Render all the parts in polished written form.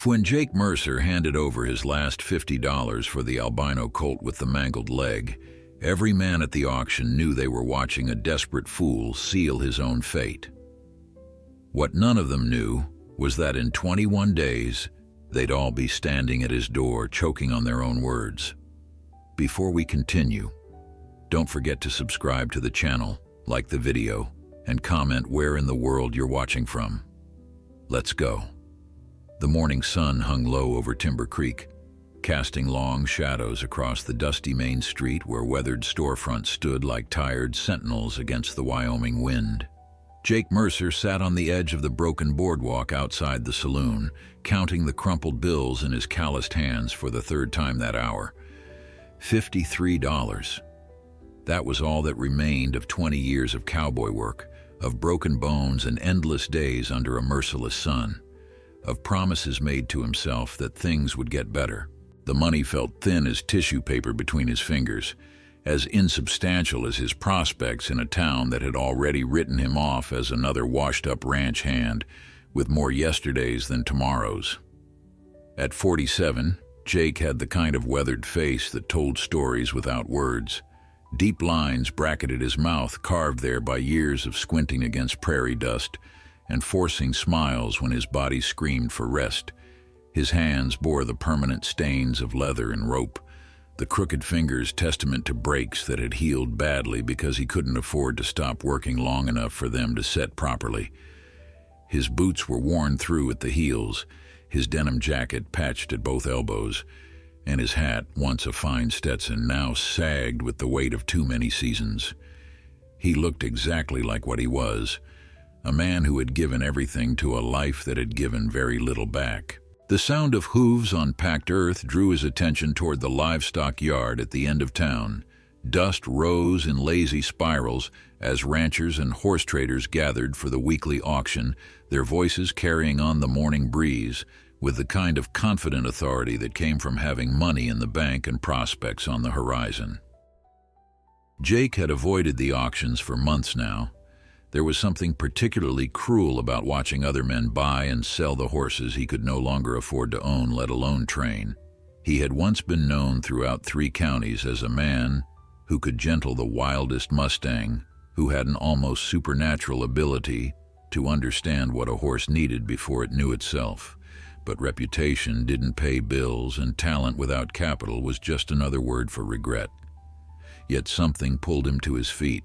When Jake Mercer handed over his last $50 for the Albino Colt with the mangled leg, every man at the auction knew they were watching a desperate fool seal his own fate. What none of them knew was that in 21 days, they'd all be standing at his door choking on their own words. Before we continue, don't forget to subscribe to the channel, like the video, and comment where in the world you're watching from. Let's go. The morning sun hung low over Timber Creek, casting long shadows across the dusty main street where weathered storefronts stood like tired sentinels against the Wyoming wind. Jake Mercer sat on the edge of the broken boardwalk outside the saloon, counting the crumpled bills in his calloused hands for the third time that hour. $53. That was all that remained of 20 years of cowboy work, of broken bones and endless days under a merciless sun, of promises made to himself that things would get better. The money felt thin as tissue paper between his fingers, as insubstantial as his prospects in a town that had already written him off as another washed-up ranch hand with more yesterdays than tomorrows. At 47, Jake had the kind of weathered face that told stories without words. Deep lines bracketed his mouth, carved there by years of squinting against prairie dust and forcing smiles when his body screamed for rest. His hands bore the permanent stains of leather and rope, the crooked fingers testament to breaks that had healed badly because he couldn't afford to stop working long enough for them to set properly. His boots were worn through at the heels, his denim jacket patched at both elbows, and his hat, once a fine Stetson, now sagged with the weight of too many seasons. He looked exactly like what he was, a man who had given everything to a life that had given very little back. The sound of hooves on packed earth drew his attention toward the livestock yard at the end of town. Dust rose in lazy spirals as ranchers and horse traders gathered for the weekly auction, their voices carrying on the morning breeze with the kind of confident authority that came from having money in the bank and prospects on the horizon. Jake had avoided the auctions for months now. There was something particularly cruel about watching other men buy and sell the horses he could no longer afford to own, let alone train. He had once been known throughout 3 counties as a man who could gentle the wildest mustang, who had an almost supernatural ability to understand what a horse needed before it knew itself. But reputation didn't pay bills, and talent without capital was just another word for regret. Yet something pulled him to his feet.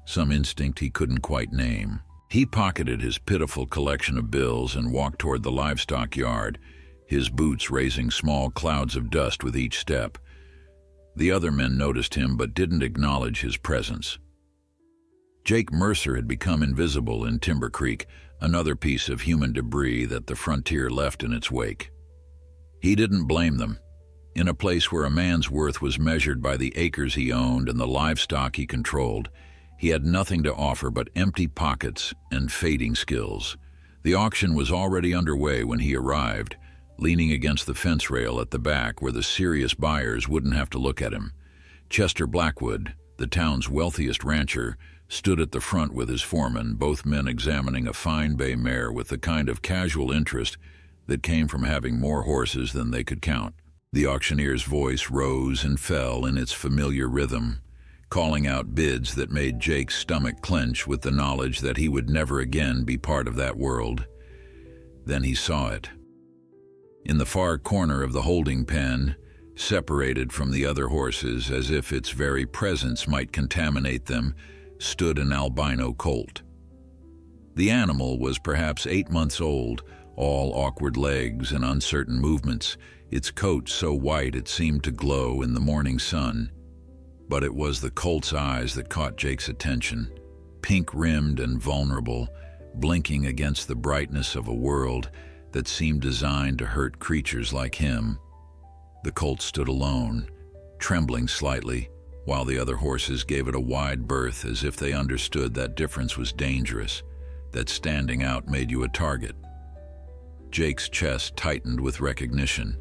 Some instinct he couldn't quite name. He pocketed his pitiful collection of bills and walked toward the livestock yard, his boots raising small clouds of dust with each step. The other men noticed him but didn't acknowledge his presence. Jake Mercer had become invisible in Timber Creek, another piece of human debris that the frontier left in its wake. He didn't blame them. In a place where a man's worth was measured by the acres he owned and the livestock he controlled, he had nothing to offer but empty pockets and fading skills. The auction was already underway when he arrived, leaning against the fence rail at the back where the serious buyers wouldn't have to look at him. Chester Blackwood, the town's wealthiest rancher, stood at the front with his foreman, both men examining a fine bay mare with the kind of casual interest that came from having more horses than they could count. The auctioneer's voice rose and fell in its familiar rhythm, calling out bids that made Jake's stomach clench with the knowledge that he would never again be part of that world. Then he saw it. In the far corner of the holding pen, separated from the other horses as if its very presence might contaminate them, stood an albino colt. The animal was perhaps 8 months old, all awkward legs and uncertain movements, its coat so white it seemed to glow in the morning sun. But it was the colt's eyes that caught Jake's attention, pink-rimmed and vulnerable, blinking against the brightness of a world that seemed designed to hurt creatures like him. The colt stood alone, trembling slightly, while the other horses gave it a wide berth as if they understood that difference was dangerous, that standing out made you a target. Jake's chest tightened with recognition.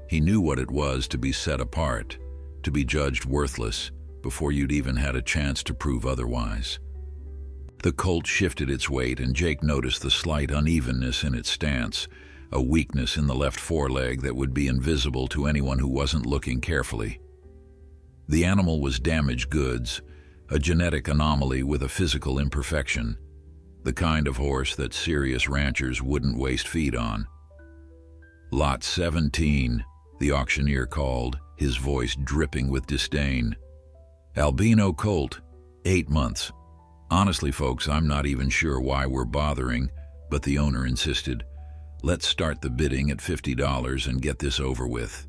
He knew what it was to be set apart, to be judged worthless before you'd even had a chance to prove otherwise. The colt shifted its weight, and Jake noticed the slight unevenness in its stance, a weakness in the left foreleg that would be invisible to anyone who wasn't looking carefully. The animal was damaged goods, a genetic anomaly with a physical imperfection, the kind of horse that serious ranchers wouldn't waste feed on. "Lot 17, the auctioneer called, his voice dripping with disdain. "Albino Colt, 8 months. Honestly, folks, I'm not even sure why we're bothering, but the owner insisted. Let's start the bidding at $50 and get this over with."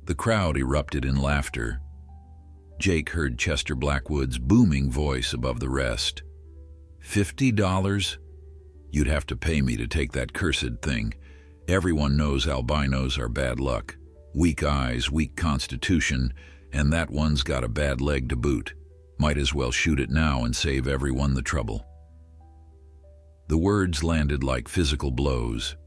The crowd erupted in laughter. Jake heard Chester Blackwood's booming voice above the rest. $50? You'd have to pay me to take that cursed thing. Everyone knows albinos are bad luck. Weak eyes, weak constitution, and that one's got a bad leg to boot. Might as well shoot it now and save everyone the trouble. The words landed like physical blows.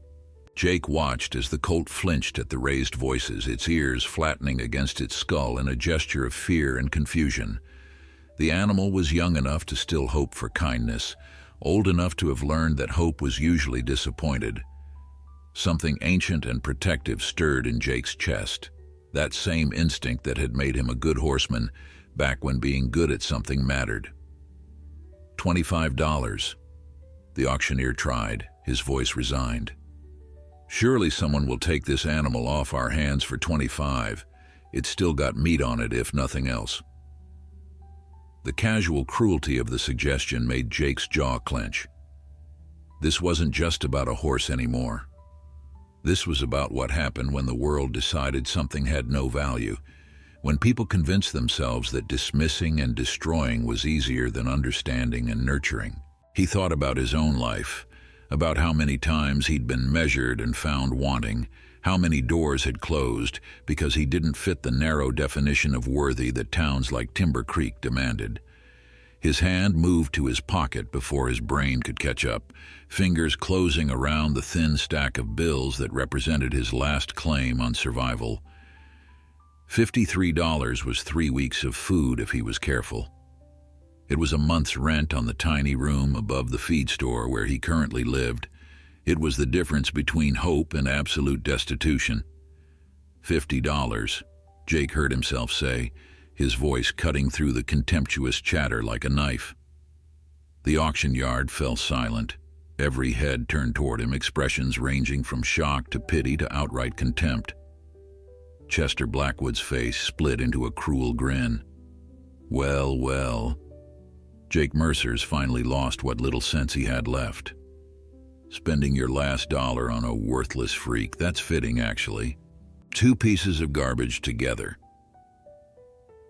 Jake watched as the colt flinched at the raised voices, its ears flattening against its skull in a gesture of fear and confusion. The animal was young enough to still hope for kindness, old enough to have learned that hope was usually disappointed. Something ancient and protective stirred in Jake's chest, that same instinct that had made him a good horseman back when being good at something mattered. $25. The auctioneer tried, his voice resigned. "Surely someone will take this animal off our hands for $25. It's still got meat on it, if nothing else." The casual cruelty of the suggestion made Jake's jaw clench. This wasn't just about a horse anymore. This was about what happened when the world decided something had no value, when people convinced themselves that dismissing and destroying was easier than understanding and nurturing. He thought about his own life, about how many times he'd been measured and found wanting, how many doors had closed because he didn't fit the narrow definition of worthy that towns like Timber Creek demanded. His hand moved to his pocket before his brain could catch up, fingers closing around the thin stack of bills that represented his last claim on survival. $53 was 3 weeks of food if he was careful. It was a month's rent on the tiny room above the feed store where he currently lived. It was the difference between hope and absolute destitution. $50, Jake heard himself say, his voice cutting through the contemptuous chatter like a knife. The auction yard fell silent. Every head turned toward him, expressions ranging from shock to pity to outright contempt. Chester Blackwood's face split into a cruel grin. Well, well. Jake Mercer's finally lost what little sense he had left. Spending your last dollar on a worthless freak, that's fitting, actually. 2 pieces of garbage together.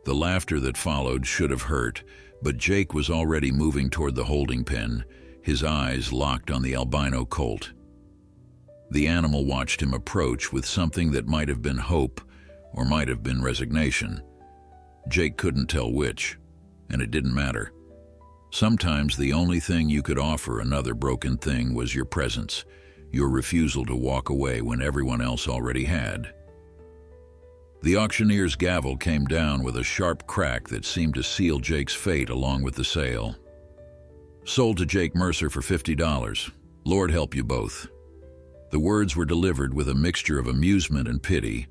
The laughter that followed should have hurt, but Jake was already moving toward the holding pen, his eyes locked on the albino colt. The animal watched him approach with something that might have been hope or might have been resignation. Jake couldn't tell which, and it didn't matter. Sometimes the only thing you could offer another broken thing was your presence, your refusal to walk away when everyone else already had. The auctioneer's gavel came down with a sharp crack that seemed to seal Jake's fate along with the sale. Sold to Jake Mercer for $50. Lord help you both. The words were delivered with a mixture of amusement and pity,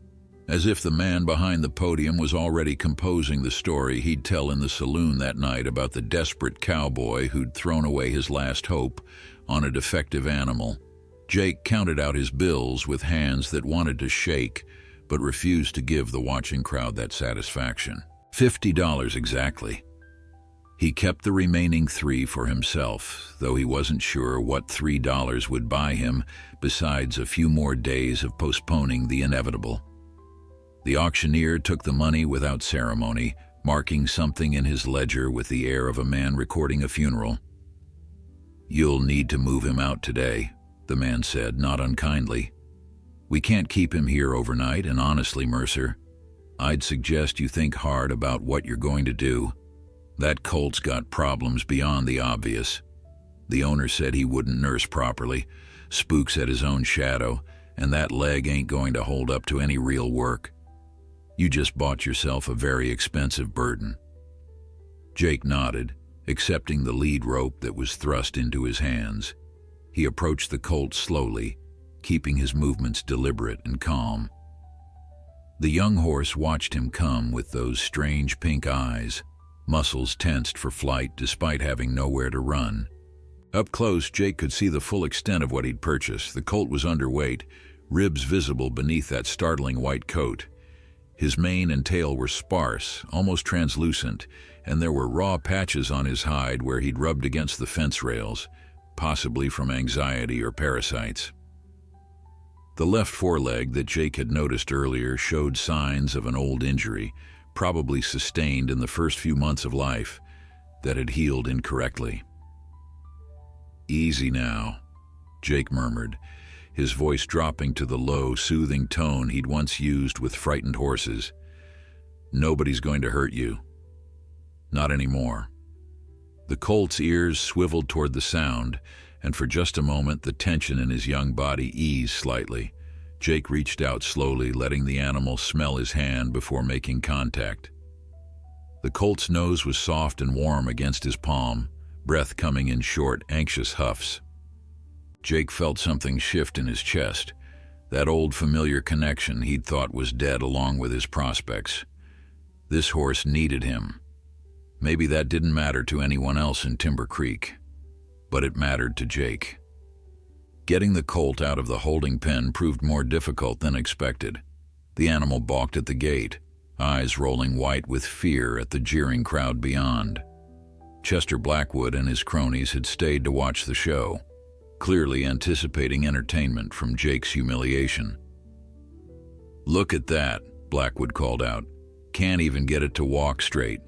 as if the man behind the podium was already composing the story he'd tell in the saloon that night about the desperate cowboy who'd thrown away his last hope on a defective animal. Jake counted out his bills with hands that wanted to shake, but refused to give the watching crowd that satisfaction. $50 exactly. He kept the remaining $3 for himself, though he wasn't sure what $3 would buy him, besides a few more days of postponing the inevitable. The auctioneer took the money without ceremony, marking something in his ledger with the air of a man recording a funeral. "You'll need to move him out today," the man said, not unkindly. "We can't keep him here overnight, and honestly, Mercer, I'd suggest you think hard about what you're going to do. That colt's got problems beyond the obvious. The owner said he wouldn't nurse properly, spooks at his own shadow, and that leg ain't going to hold up to any real work. You just bought yourself a very expensive burden." Jake nodded, accepting the lead rope that was thrust into his hands. He approached the colt slowly, keeping his movements deliberate and calm. The young horse watched him come with those strange pink eyes, muscles tensed for flight despite having nowhere to run. Up close, Jake could see the full extent of what he'd purchased. The colt was underweight, ribs visible beneath that startling white coat. His mane and tail were sparse, almost translucent, and there were raw patches on his hide where he'd rubbed against the fence rails, possibly from anxiety or parasites. The left foreleg that Jake had noticed earlier showed signs of an old injury, probably sustained in the first few months of life, that had healed incorrectly. "Easy now," Jake murmured, his voice dropping to the low, soothing tone he'd once used with frightened horses. "Nobody's going to hurt you. Not anymore." The colt's ears swiveled toward the sound, and for just a moment the tension in his young body eased slightly. Jake reached out slowly, letting the animal smell his hand before making contact. The colt's nose was soft and warm against his palm, breath coming in short, anxious huffs. Jake felt something shift in his chest, that old familiar connection he'd thought was dead along with his prospects. This horse needed him. Maybe that didn't matter to anyone else in Timber Creek, but it mattered to Jake. Getting the colt out of the holding pen proved more difficult than expected. The animal balked at the gate, eyes rolling white with fear at the jeering crowd beyond. Chester Blackwood and his cronies had stayed to watch the show, clearly anticipating entertainment from Jake's humiliation. "Look at that," Blackwood called out. "Can't even get it to walk straight."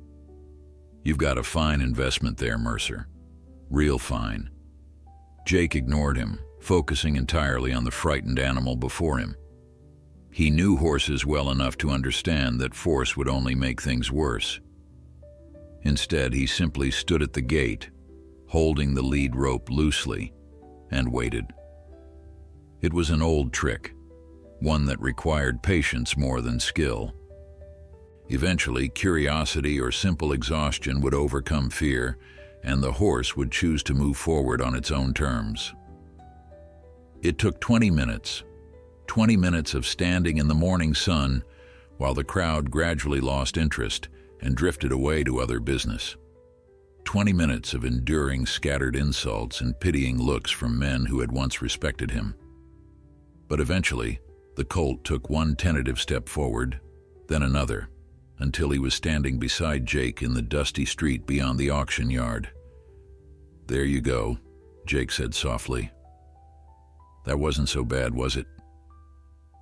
"You've got a fine investment there, Mercer. Real fine." Jake ignored him, focusing entirely on the frightened animal before him. He knew horses well enough to understand that force would only make things worse. Instead, he simply stood at the gate, holding the lead rope loosely, and waited. It was an old trick, one that required patience more than skill. Eventually, curiosity or simple exhaustion would overcome fear, and the horse would choose to move forward on its own terms. It took 20 minutes. 20 minutes of standing in the morning sun while the crowd gradually lost interest and drifted away to other business. 20 minutes of enduring scattered insults and pitying looks from men who had once respected him. But eventually, the colt took one tentative step forward, then another, until he was standing beside Jake in the dusty street beyond the auction yard. "There you go," Jake said softly. "That wasn't so bad, was it?"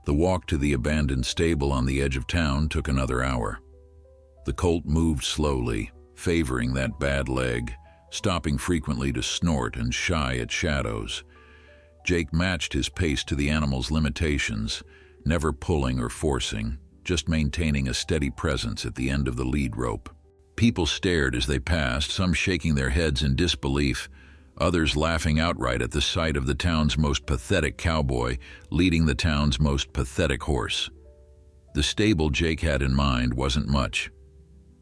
The walk to the abandoned stable on the edge of town took another hour. The colt moved slowly, favoring that bad leg, stopping frequently to snort and shy at shadows. Jake matched his pace to the animal's limitations, never pulling or forcing, just maintaining a steady presence at the end of the lead rope. People stared as they passed, some shaking their heads in disbelief, others laughing outright at the sight of the town's most pathetic cowboy leading the town's most pathetic horse. The stable Jake had in mind wasn't much.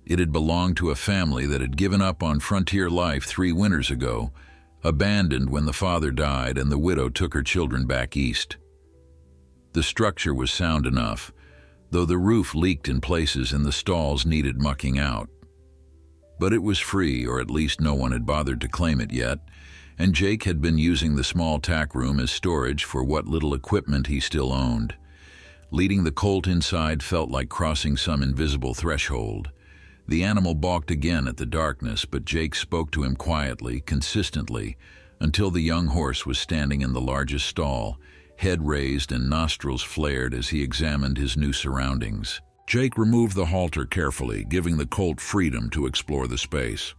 It had belonged to a family that had given up on frontier life 3 winters ago, abandoned when the father died and the widow took her children back east. The structure was sound enough, though the roof leaked in places and the stalls needed mucking out. But it was free, or at least no one had bothered to claim it yet, and Jake had been using the small tack room as storage for what little equipment he still owned. Leading the colt inside felt like crossing some invisible threshold. The animal balked again at the darkness, but Jake spoke to him quietly, consistently, until the young horse was standing in the largest stall, head raised and nostrils flared as he examined his new surroundings. Jake removed the halter carefully, giving the colt freedom to explore the space.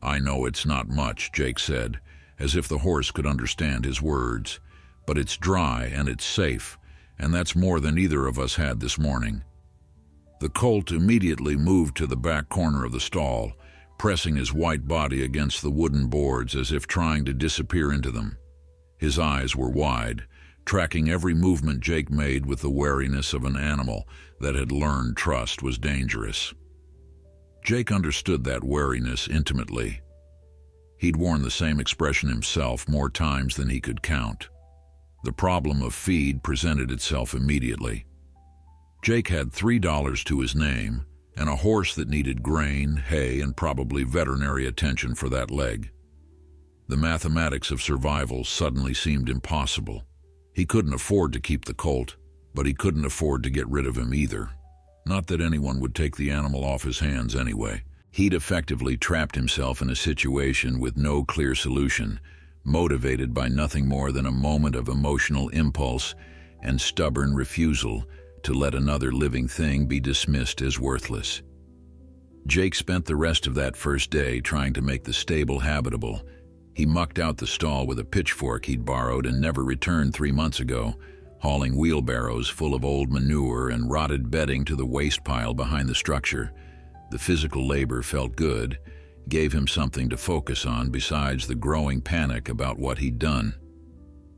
"I know it's not much," Jake said, as if the horse could understand his words, "but it's dry and it's safe, and that's more than either of us had this morning." The colt immediately moved to the back corner of the stall, pressing his white body against the wooden boards as if trying to disappear into them. His eyes were wide, tracking every movement Jake made with the wariness of an animal that had learned trust was dangerous. Jake understood that wariness intimately. He'd worn the same expression himself more times than he could count. The problem of feed presented itself immediately. Jake had $3 to his name and a horse that needed grain, hay, and probably veterinary attention for that leg. The mathematics of survival suddenly seemed impossible. He couldn't afford to keep the colt, but he couldn't afford to get rid of him either. Not that anyone would take the animal off his hands anyway. He'd effectively trapped himself in a situation with no clear solution, motivated by nothing more than a moment of emotional impulse and stubborn refusal to let another living thing be dismissed as worthless. Jake spent the rest of that first day trying to make the stable habitable. He mucked out the stall with a pitchfork he'd borrowed and never returned 3 months ago, hauling wheelbarrows full of old manure and rotted bedding to the waste pile behind the structure. The physical labor felt good, gave him something to focus on besides the growing panic about what he'd done.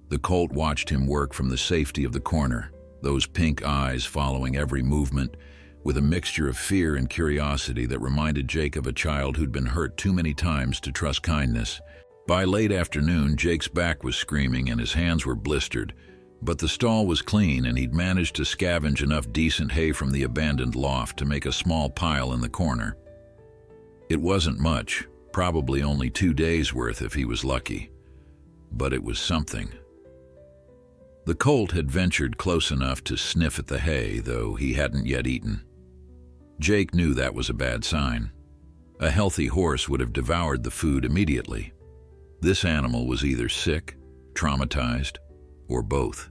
The colt watched him work from the safety of the corner, those pink eyes following every movement, with a mixture of fear and curiosity that reminded Jake of a child who'd been hurt too many times to trust kindness. By late afternoon, Jake's back was screaming and his hands were blistered, but the stall was clean and he'd managed to scavenge enough decent hay from the abandoned loft to make a small pile in the corner. It wasn't much, probably only 2 days' worth if he was lucky, but it was something. The colt had ventured close enough to sniff at the hay, though he hadn't yet eaten. Jake knew that was a bad sign. A healthy horse would have devoured the food immediately. This animal was either sick, traumatized, or both.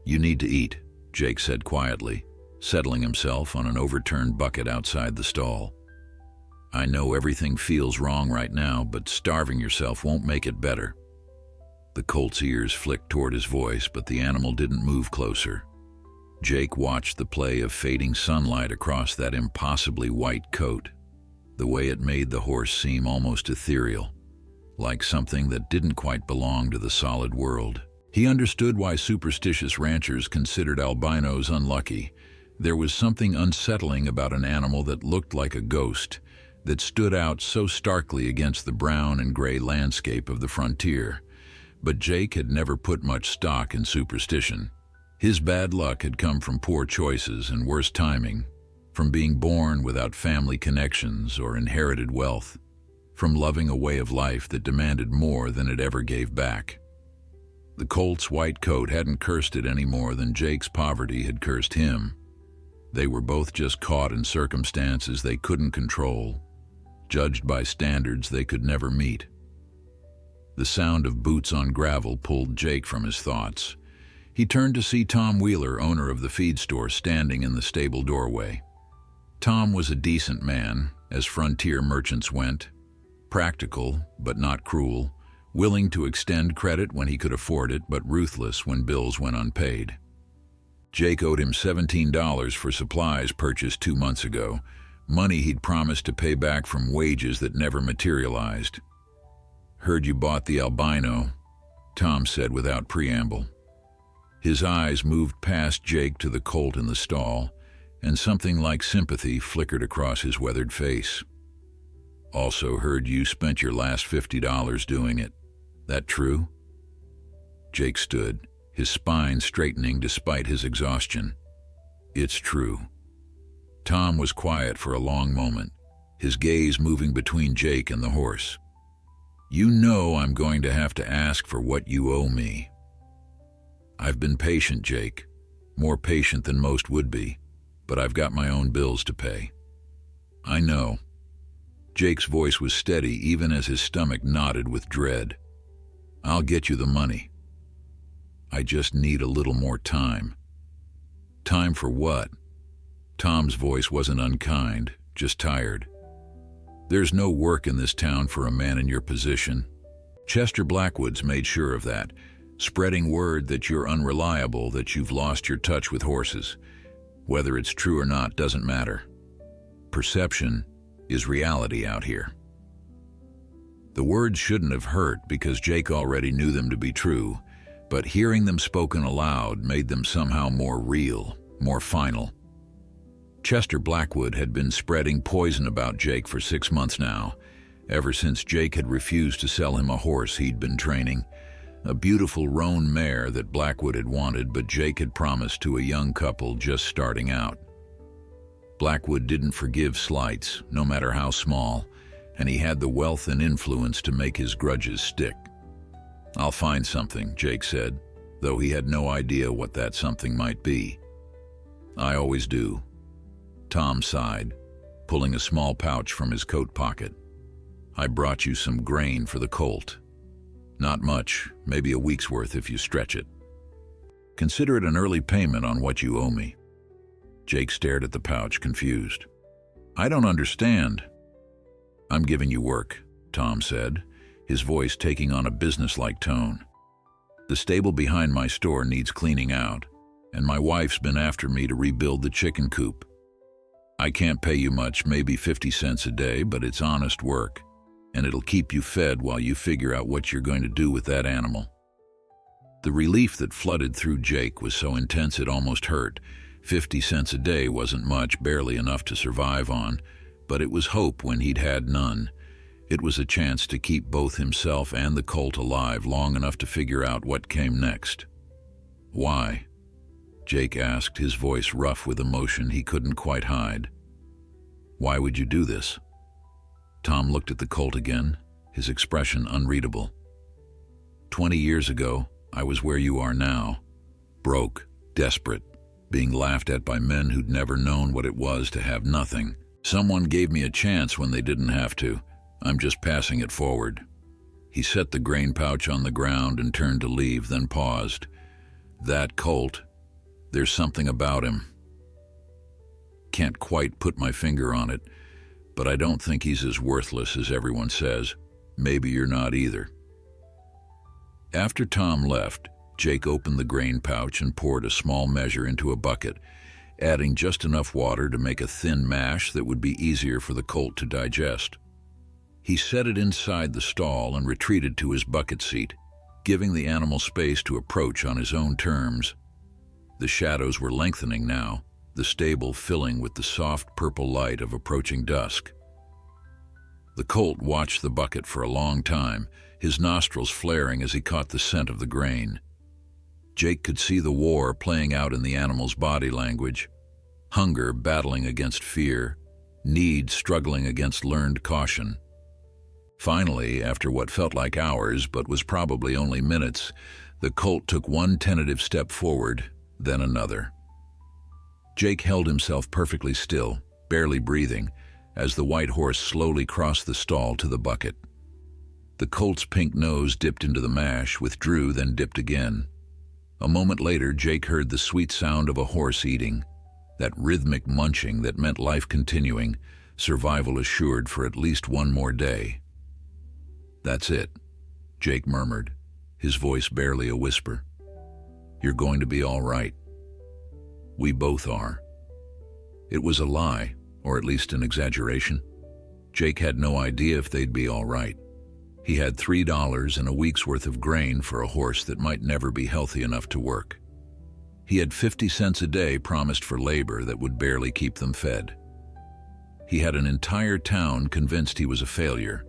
"You need to eat," Jake said quietly, settling himself on an overturned bucket outside the stall. "I know everything feels wrong right now, but starving yourself won't make it better." The colt's ears flicked toward his voice, but the animal didn't move closer. Jake watched the play of fading sunlight across that impossibly white coat, the way it made the horse seem almost ethereal, like something that didn't quite belong to the solid world. He understood why superstitious ranchers considered albinos unlucky. There was something unsettling about an animal that looked like a ghost, that stood out so starkly against the brown and gray landscape of the frontier. But Jake had never put much stock in superstition. His bad luck had come from poor choices and worse timing, from being born without family connections or inherited wealth, from loving a way of life that demanded more than it ever gave back. The colt's white coat hadn't cursed it any more than Jake's poverty had cursed him. They were both just caught in circumstances they couldn't control, judged by standards they could never meet. The sound of boots on gravel pulled Jake from his thoughts. He turned to see Tom Wheeler, owner of the feed store, standing in the stable doorway. Tom was a decent man, as frontier merchants went, practical but not cruel, willing to extend credit when he could afford it, but ruthless when bills went unpaid. Jake owed him $17 for supplies purchased 2 months ago, money he'd promised to pay back from wages that never materialized. "Heard you bought the albino," Tom said without preamble. His eyes moved past Jake to the colt in the stall, and something like sympathy flickered across his weathered face. "Also heard you spent your last $50 doing it. That true?" Jake stood, his spine straightening despite his exhaustion. "It's true." Tom was quiet for a long moment, his gaze moving between Jake and the horse. "You know I'm going to have to ask for what you owe me." "I've been patient, Jake, more patient than most would be, but I've got my own bills to pay." "I know." Jake's voice was steady even as his stomach knotted with dread. "I'll get you the money. I just need a little more time." "Time for what?" Tom's voice wasn't unkind, just tired. "There's no work in this town for a man in your position. Chester Blackwood's made sure of that, spreading word that you're unreliable, that you've lost your touch with horses. Whether it's true or not doesn't matter. Perception is reality out here." The words shouldn't have hurt because Jake already knew them to be true, but hearing them spoken aloud made them somehow more real, more final. Chester Blackwood had been spreading poison about Jake for 6 months now, ever since Jake had refused to sell him a horse he'd been training. a beautiful roan mare that Blackwood had wanted, but Jake had promised to a young couple just starting out. Blackwood didn't forgive slights, no matter how small, and he had the wealth and influence to make his grudges stick. "I'll find something," Jake said, though he had no idea what that something might be. "I always do." Tom sighed, pulling a small pouch from his coat pocket. "I brought you some grain for the colt. Not much, maybe a week's worth if you stretch it. Consider it an early payment on what you owe me." Jake stared at the pouch, confused. "I don't understand." "I'm giving you work," Tom said, his voice taking on a businesslike tone. "The stable behind my store needs cleaning out, and my wife's been after me to rebuild the chicken coop. I can't pay you much, maybe 50 cents a day, but it's honest work, and it'll keep you fed while you figure out what you're going to do with that animal." The relief that flooded through Jake was so intense it almost hurt. 50 cents a day wasn't much, barely enough to survive on, but it was hope when he'd had none. It was a chance to keep both himself and the colt alive long enough to figure out what came next. "Why?" Jake asked, his voice rough with emotion he couldn't quite hide. "Why would you do this?" Tom looked at the colt again, his expression unreadable. 20 years ago, I was where you are now. Broke, desperate, being laughed at by men who'd never known what it was to have nothing. Someone gave me a chance when they didn't have to. I'm just passing it forward." He set the grain pouch on the ground and turned to leave, then paused. "That colt, there's something about him. Can't quite put my finger on it, but I don't think he's as worthless as everyone says. Maybe you're not either." After Tom left, Jake opened the grain pouch and poured a small measure into a bucket, adding just enough water to make a thin mash that would be easier for the colt to digest. He set it inside the stall and retreated to his bucket seat, giving the animal space to approach on his own terms. The shadows were lengthening now, the stable filling with the soft purple light of approaching dusk. The colt watched the bucket for a long time, his nostrils flaring as he caught the scent of the grain. Jake could see the war playing out in the animal's body language, hunger battling against fear, need struggling against learned caution. Finally, after what felt like hours but was probably only minutes, the colt took one tentative step forward, then another. Jake held himself perfectly still, barely breathing, as the white horse slowly crossed the stall to the bucket. The colt's pink nose dipped into the mash, withdrew, then dipped again. A moment later, Jake heard the sweet sound of a horse eating, that rhythmic munching that meant life continuing, survival assured for at least one more day. "That's it," Jake murmured, his voice barely a whisper. "You're going to be all right. We both are." It was a lie, or at least an exaggeration. Jake had no idea if they'd be all right. He had $3 and a week's worth of grain for a horse that might never be healthy enough to work. He had 50 cents a day promised for labor that would barely keep them fed. He had an entire town convinced he was a failure,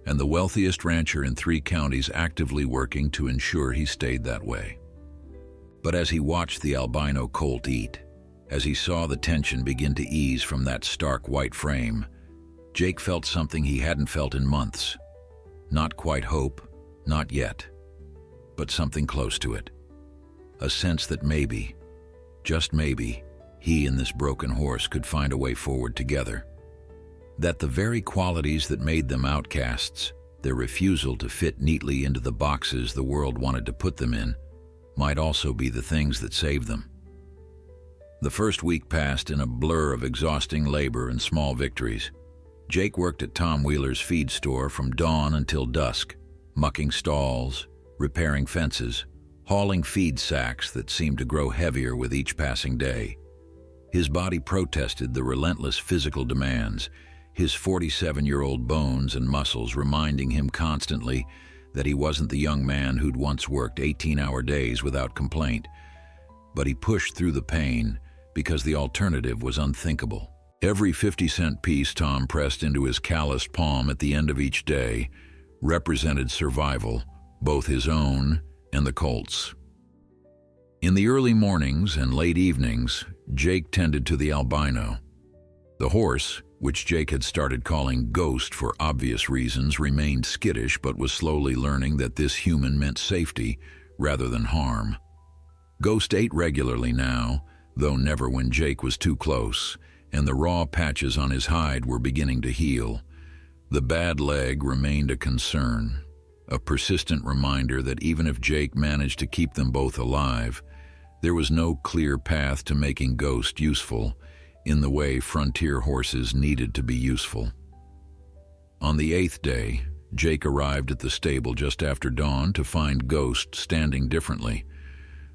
and the wealthiest rancher in 3 counties actively working to ensure he stayed that way. But as he watched the albino colt eat, as he saw the tension begin to ease from that stark white frame, Jake felt something he hadn't felt in months. Not quite hope, not yet, but something close to it. A sense that maybe, just maybe, he and this broken horse could find a way forward together. That the very qualities that made them outcasts, their refusal to fit neatly into the boxes the world wanted to put them in, might also be the things that saved them. The first week passed in a blur of exhausting labor and small victories. Jake worked at Tom Wheeler's feed store from dawn until dusk, mucking stalls, repairing fences, hauling feed sacks that seemed to grow heavier with each passing day. His body protested the relentless physical demands, his 47-year-old bones and muscles reminding him constantly that he wasn't the young man who'd once worked 18-hour days without complaint. But he pushed through the pain because the alternative was unthinkable. Every 50-cent piece Tom pressed into his calloused palm at the end of each day represented survival both his own and the colt's. In the early mornings and late evenings, Jake tended to the albino. The horse, which Jake had started calling Ghost for obvious reasons, remained skittish but was slowly learning that this human meant safety rather than harm. Ghost ate regularly now, though never when Jake was too close, and the raw patches on his hide were beginning to heal. The bad leg remained a concern, a persistent reminder that even if Jake managed to keep them both alive, there was no clear path to making Ghost useful in the way frontier horses needed to be useful. On the 8th day, Jake arrived at the stable just after dawn to find Ghost standing differently.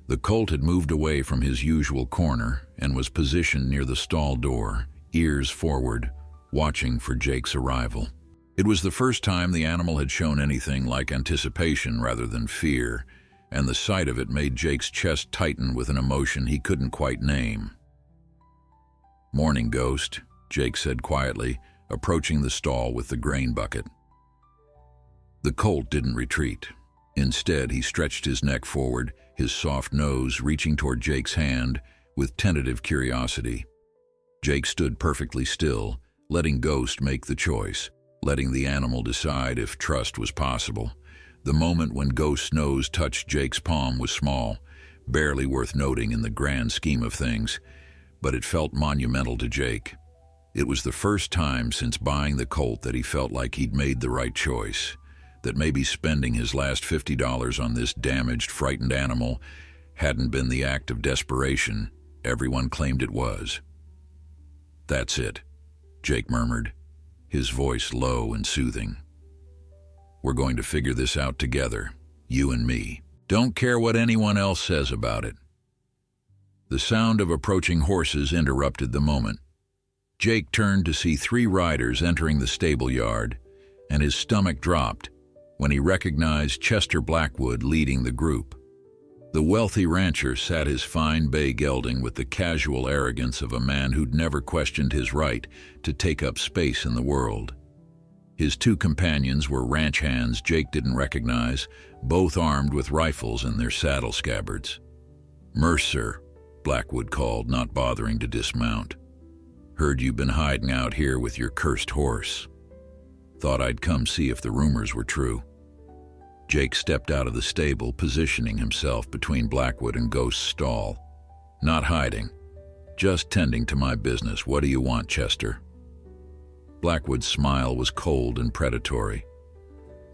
The colt had moved away from his usual corner and was positioned near the stall door, ears forward, watching for Jake's arrival. It was the first time the animal had shown anything like anticipation rather than fear, and the sight of it made Jake's chest tighten with an emotion he couldn't quite name. "Morning, Ghost," Jake said quietly, approaching the stall with the grain bucket. The colt didn't retreat. Instead, he stretched his neck forward, his soft nose reaching toward Jake's hand with tentative curiosity. Jake stood perfectly still, letting Ghost make the choice, letting the animal decide if trust was possible. The moment when Ghost's nose touched Jake's palm was small, barely worth noting in the grand scheme of things, but it felt monumental to Jake. It was the first time since buying the colt that he felt like he'd made the right choice, that maybe spending his last $50 on this damaged, frightened animal hadn't been the act of desperation everyone claimed it was. "That's it," Jake murmured, his voice low and soothing. "We're going to figure this out together, you and me. Don't care what anyone else says about it." The sound of approaching horses interrupted the moment. Jake turned to see 3 riders entering the stable yard, and his stomach dropped when he recognized Chester Blackwood leading the group. The wealthy rancher sat his fine bay gelding with the casual arrogance of a man who'd never questioned his right to take up space in the world. His 2 companions were ranch hands Jake didn't recognize, both armed with rifles in their saddle scabbards. "Mercer," Blackwood called, not bothering to dismount. "Heard you've been hiding out here with your cursed horse. Thought I'd come see if the rumors were true." Jake stepped out of the stable, positioning himself between Blackwood and Ghost's stall. "Not hiding, just tending to my business. What do you want, Chester?" Blackwood's smile was cold and predatory.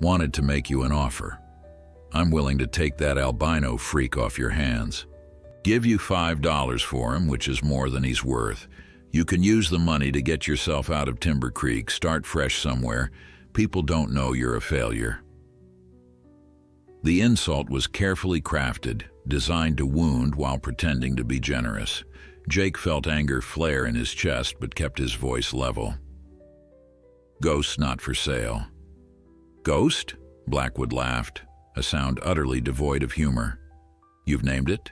"Wanted to make you an offer. I'm willing to take that albino freak off your hands. Give you $5 for him, which is more than he's worth. You can use the money to get yourself out of Timber Creek, start fresh somewhere. People don't know you're a failure." The insult was carefully crafted, designed to wound while pretending to be generous. Jake felt anger flare in his chest but kept his voice level. "Ghost's not for sale." "Ghost?" Blackwood laughed, a sound utterly devoid of humor. "You've named it?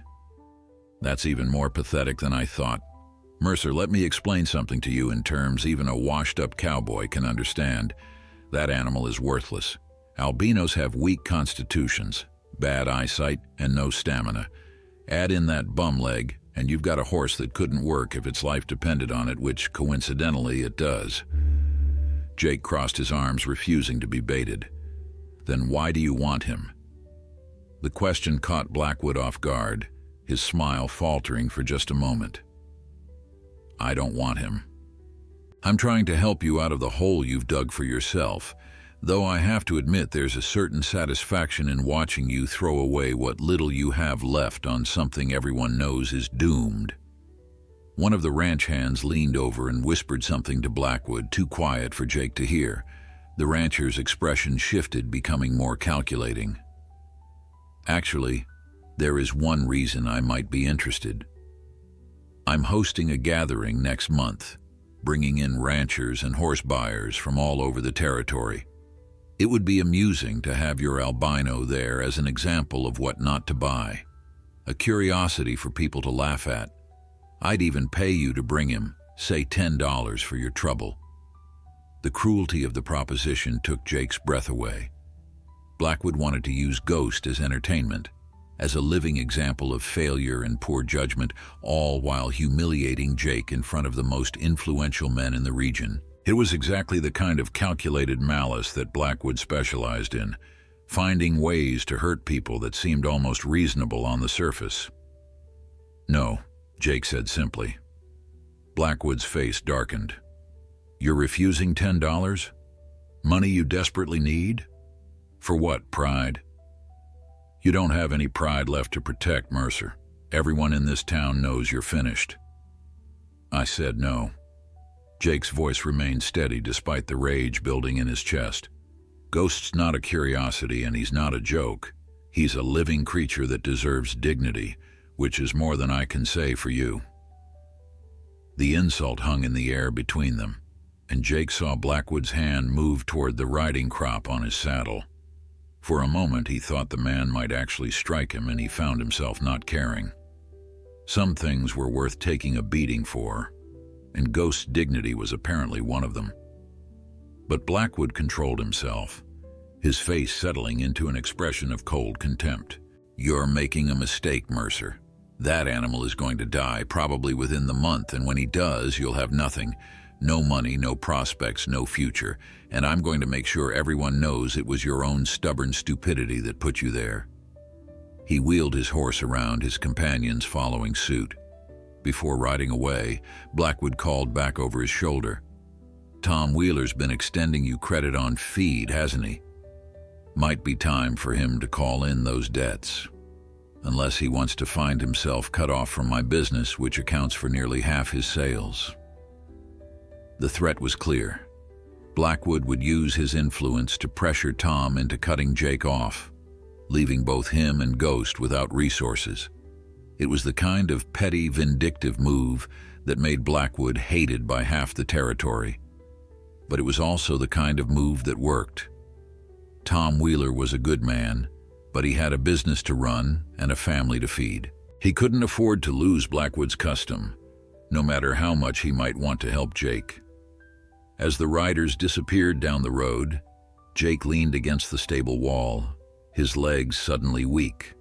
That's even more pathetic than I thought. Mercer, let me explain something to you in terms even a washed-up cowboy can understand. That animal is worthless. Albinos have weak constitutions, bad eyesight, and no stamina. Add in that bum leg, and you've got a horse that couldn't work if its life depended on it, which, coincidentally, it does." Jake crossed his arms, refusing to be baited. "Then why do you want him?" The question caught Blackwood off guard, his smile faltering for just a moment. "I don't want him. I'm trying to help you out of the hole you've dug for yourself, though I have to admit there's a certain satisfaction in watching you throw away what little you have left on something everyone knows is doomed." One of the ranch hands leaned over and whispered something to Blackwood, too quiet for Jake to hear. The rancher's expression shifted, becoming more calculating. "Actually, there is one reason I might be interested. I'm hosting a gathering next month, bringing in ranchers and horse buyers from all over the territory. It would be amusing to have your albino there as an example of what not to buy, a curiosity for people to laugh at. I'd even pay you to bring him, say $10 for your trouble." The cruelty of the proposition took Jake's breath away. Blackwood wanted to use Ghost as entertainment, as a living example of failure and poor judgment, all while humiliating Jake in front of the most influential men in the region. It was exactly the kind of calculated malice that Blackwood specialized in, finding ways to hurt people that seemed almost reasonable on the surface. "No," Jake said simply. Blackwood's face darkened. "You're refusing $10? Money you desperately need? For what, pride? You don't have any pride left to protect, Mercer. Everyone in this town knows you're finished." I said no. Jake's voice remained steady despite the rage building in his chest. "Ghost's not a curiosity and he's not a joke. He's a living creature that deserves dignity, which is more than I can say for you." The insult hung in the air between them, and Jake saw Blackwood's hand move toward the riding crop on his saddle. For a moment he thought the man might actually strike him, and he found himself not caring. Some things were worth taking a beating for, and Ghost's dignity was apparently one of them. But Blackwood controlled himself, his face settling into an expression of cold contempt. "You're making a mistake, Mercer. That animal is going to die, probably within the month, and when he does, you'll have nothing. No money, no prospects, no future, and I'm going to make sure everyone knows it was your own stubborn stupidity that put you there." He wheeled his horse around, his companions following suit. Before riding away, Blackwood called back over his shoulder. "Tom Wheeler's been extending you credit on feed, hasn't he? Might be time for him to call in those debts. Unless he wants to find himself cut off from my business, which accounts for nearly half his sales." The threat was clear. Blackwood would use his influence to pressure Tom into cutting Jake off, leaving both him and Ghost without resources. It was the kind of petty, vindictive move that made Blackwood hated by half the territory. But it was also the kind of move that worked. Tom Wheeler was a good man, but he had a business to run and a family to feed. He couldn't afford to lose Blackwood's custom, no matter how much he might want to help Jake. As the riders disappeared down the road, Jake leaned against the stable wall, his legs suddenly weak.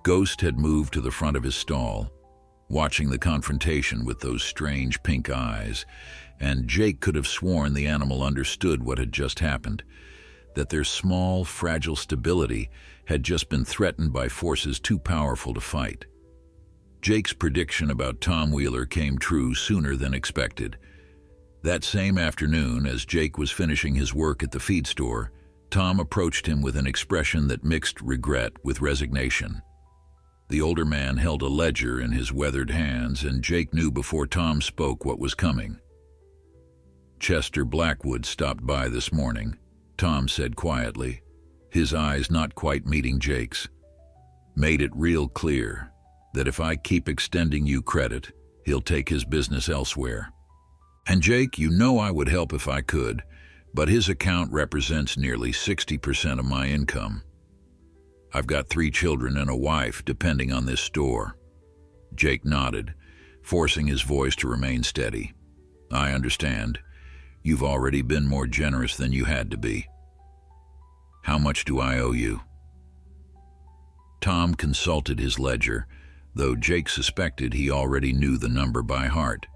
Ghost had moved to the front of his stall, watching the confrontation with those strange pink eyes, and Jake could have sworn the animal understood what had just happened, that their small, fragile stability had just been threatened by forces too powerful to fight. Jake's prediction about Tom Wheeler came true sooner than expected. That same afternoon, as Jake was finishing his work at the feed store, Tom approached him with an expression that mixed regret with resignation. The older man held a ledger in his weathered hands, and Jake knew before Tom spoke what was coming. "Chester Blackwood stopped by this morning," Tom said quietly, his eyes not quite meeting Jake's. "Made it real clear that if I keep extending you credit, he'll take his business elsewhere. And Jake, you know I would help if I could, but his account represents nearly 60% of my income. I've got 3 children and a wife depending on this store." Jake nodded, forcing his voice to remain steady. "I understand. You've already been more generous than you had to be. How much do I owe you?" Tom consulted his ledger, though Jake suspected he already knew the number by heart.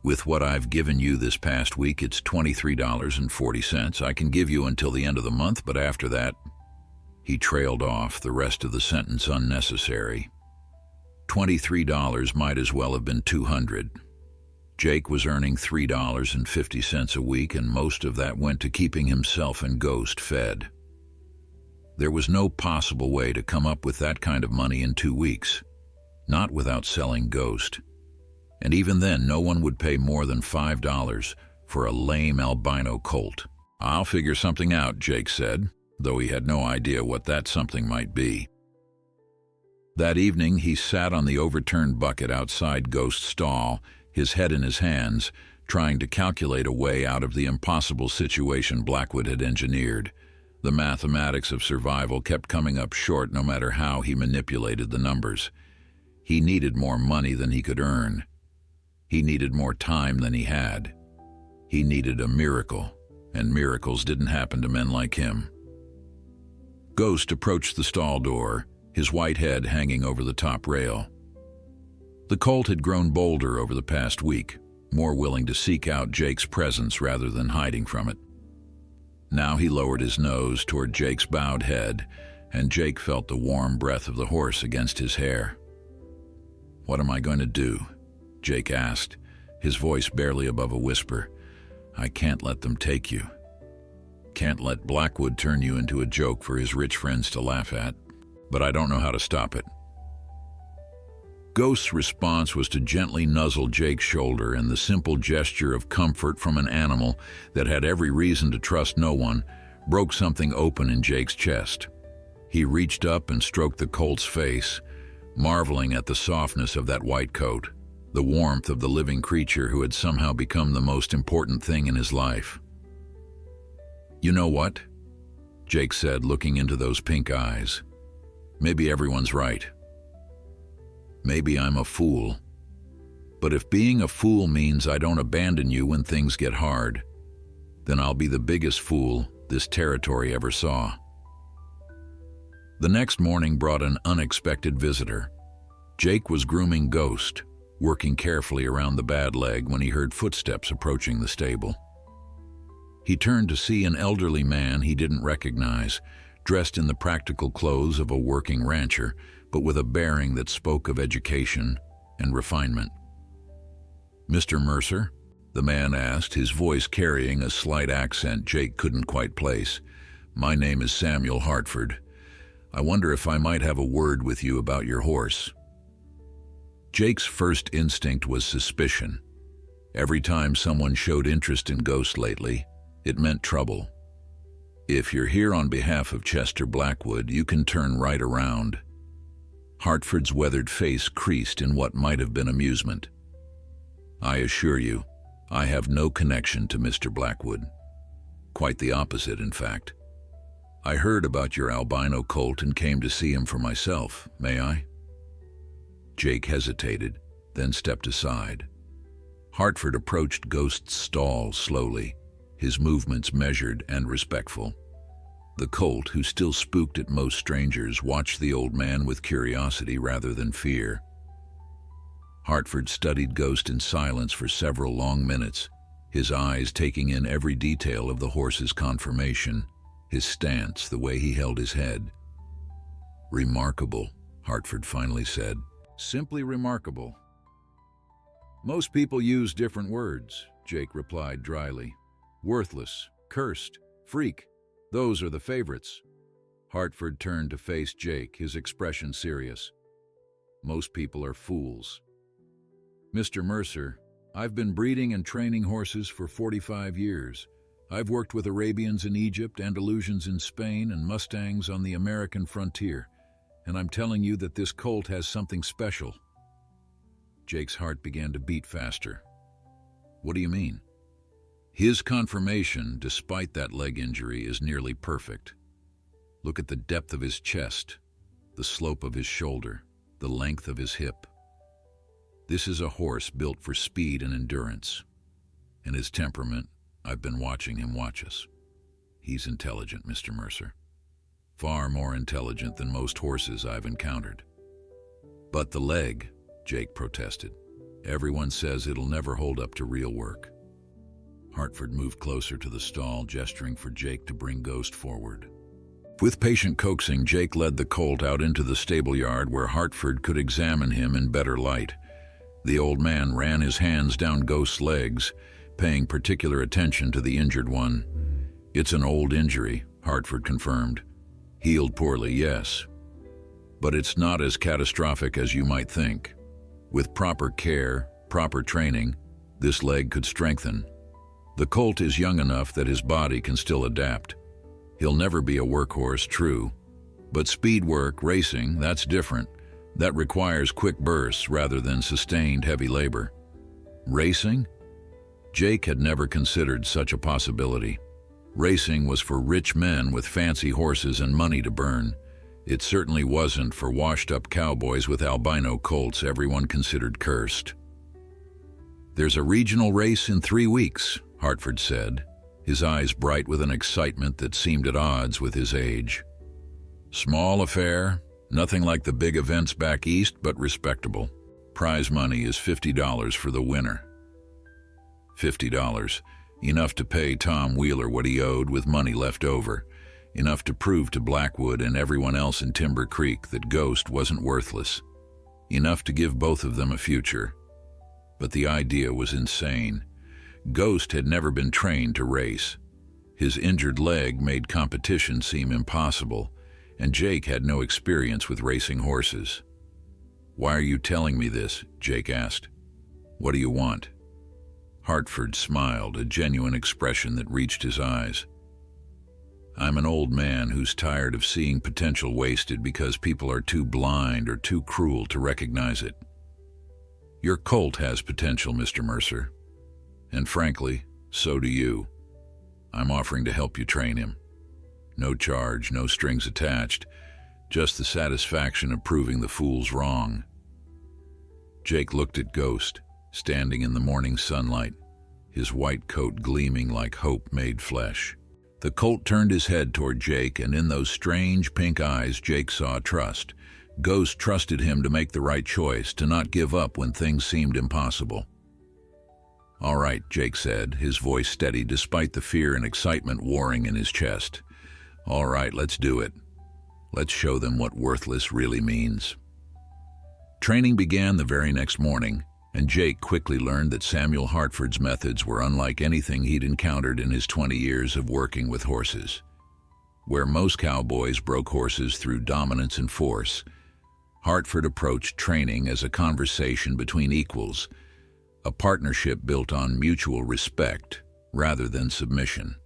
"With what I've given you this past week, it's $23.40. I can give you until the end of the month, but after that..." He trailed off, the rest of the sentence unnecessary. $23 might as well have been $200. Jake was earning $3.50 a week, and most of that went to keeping himself and Ghost fed. There was no possible way to come up with that kind of money in 2 weeks, not without selling Ghost. And even then, no one would pay more than $5 for a lame albino colt. "I'll figure something out," Jake said, though he had no idea what that something might be. That evening, he sat on the overturned bucket outside Ghost's stall, his head in his hands, trying to calculate a way out of the impossible situation Blackwood had engineered. The mathematics of survival kept coming up short no matter how he manipulated the numbers. He needed more money than he could earn. He needed more time than he had. He needed a miracle, and miracles didn't happen to men like him. Ghost approached the stall door, his white head hanging over the top rail. The colt had grown bolder over the past week, more willing to seek out Jake's presence rather than hiding from it. Now he lowered his nose toward Jake's bowed head, and Jake felt the warm breath of the horse against his hair. "What am I going to do?" Jake asked, his voice barely above a whisper. "I can't let them take you. Can't let Blackwood turn you into a joke for his rich friends to laugh at, but I don't know how to stop it." Ghost's response was to gently nuzzle Jake's shoulder, and the simple gesture of comfort from an animal that had every reason to trust no one broke something open in Jake's chest. He reached up and stroked the colt's face, marveling at the softness of that white coat, the warmth of the living creature who had somehow become the most important thing in his life. "You know what?" Jake said, looking into those pink eyes. "Maybe everyone's right. Maybe I'm a fool. But if being a fool means I don't abandon you when things get hard, then I'll be the biggest fool this territory ever saw." The next morning brought an unexpected visitor. Jake was grooming Ghost, working carefully around the bad leg when he heard footsteps approaching the stable. He turned to see an elderly man he didn't recognize, dressed in the practical clothes of a working rancher, but with a bearing that spoke of education and refinement. "Mr. Mercer?" the man asked, his voice carrying a slight accent Jake couldn't quite place. "My name is Samuel Hartford. I wonder if I might have a word with you about your horse." Jake's first instinct was suspicion. Every time someone showed interest in Ghost lately, it meant trouble. "If you're here on behalf of Chester Blackwood, you can turn right around." Hartford's weathered face creased in what might have been amusement. "I assure you, I have no connection to Mr. Blackwood. Quite the opposite, in fact. I heard about your albino colt and came to see him for myself. May I?" Jake hesitated, then stepped aside. Hartford approached Ghost's stall slowly, his movements measured and respectful. The colt, who still spooked at most strangers, watched the old man with curiosity rather than fear. Hartford studied Ghost in silence for several long minutes, his eyes taking in every detail of the horse's conformation, his stance, the way he held his head. "Remarkable," Hartford finally said. "Simply remarkable." "Most people use different words," Jake replied dryly. "Worthless, cursed, freak. Those are the favorites." Hartford turned to face Jake, his expression serious. "Most people are fools. Mr. Mercer, I've been breeding and training horses for 45 years. I've worked with Arabians in Egypt, Andalusians in Spain, and Mustangs on the American frontier, and I'm telling you that this colt has something special." Jake's heart began to beat faster. "What do you mean?" "His conformation, despite that leg injury, is nearly perfect. Look at the depth of his chest, the slope of his shoulder, the length of his hip. This is a horse built for speed and endurance. And his temperament, I've been watching him watch us. He's intelligent, Mr. Mercer. Far more intelligent than most horses I've encountered." "But the leg," Jake protested. "Everyone says it'll never hold up to real work." Hartford moved closer to the stall, gesturing for Jake to bring Ghost forward. With patient coaxing, Jake led the colt out into the stable yard where Hartford could examine him in better light. The old man ran his hands down Ghost's legs, paying particular attention to the injured one. "It's an old injury," Hartford confirmed. "Healed poorly, yes. But it's not as catastrophic as you might think. With proper care, proper training, this leg could strengthen. The colt is young enough that his body can still adapt. He'll never be a workhorse, true. But speed work, racing, that's different. That requires quick bursts rather than sustained heavy labor." Racing? Jake had never considered such a possibility. Racing was for rich men with fancy horses and money to burn. It certainly wasn't for washed-up cowboys with albino colts everyone considered cursed. "There's a regional race in 3 weeks," Hartford said, his eyes bright with an excitement that seemed at odds with his age. Small affair, nothing like the big events back east, but respectable. Prize money is $50 for the winner. $50, enough to pay Tom Wheeler what he owed with money left over, enough to prove to Blackwood and everyone else in Timber Creek that Ghost wasn't worthless, enough to give both of them a future. But the idea was insane. Ghost had never been trained to race. His injured leg made competition seem impossible, and Jake had no experience with racing horses. "Why are you telling me this?" Jake asked. "What do you want?" Hartford smiled, a genuine expression that reached his eyes. "I'm an old man who's tired of seeing potential wasted because people are too blind or too cruel to recognize it. Your colt has potential, Mr. Mercer. And frankly, so do you. I'm offering to help you train him. No charge, no strings attached, just the satisfaction of proving the fools wrong." Jake looked at Ghost, standing in the morning sunlight, his white coat gleaming like hope made flesh. The colt turned his head toward Jake, and in those strange pink eyes Jake saw trust. Ghost trusted him to make the right choice, to not give up when things seemed impossible. "All right," Jake said, his voice steady despite the fear and excitement warring in his chest. "All right, let's do it. Let's show them what worthless really means." Training began the very next morning, and Jake quickly learned that Samuel Hartford's methods were unlike anything he'd encountered in his 20 years of working with horses. Where most cowboys broke horses through dominance and force, Hartford approached training as a conversation between equals, a partnership built on mutual respect rather than submission.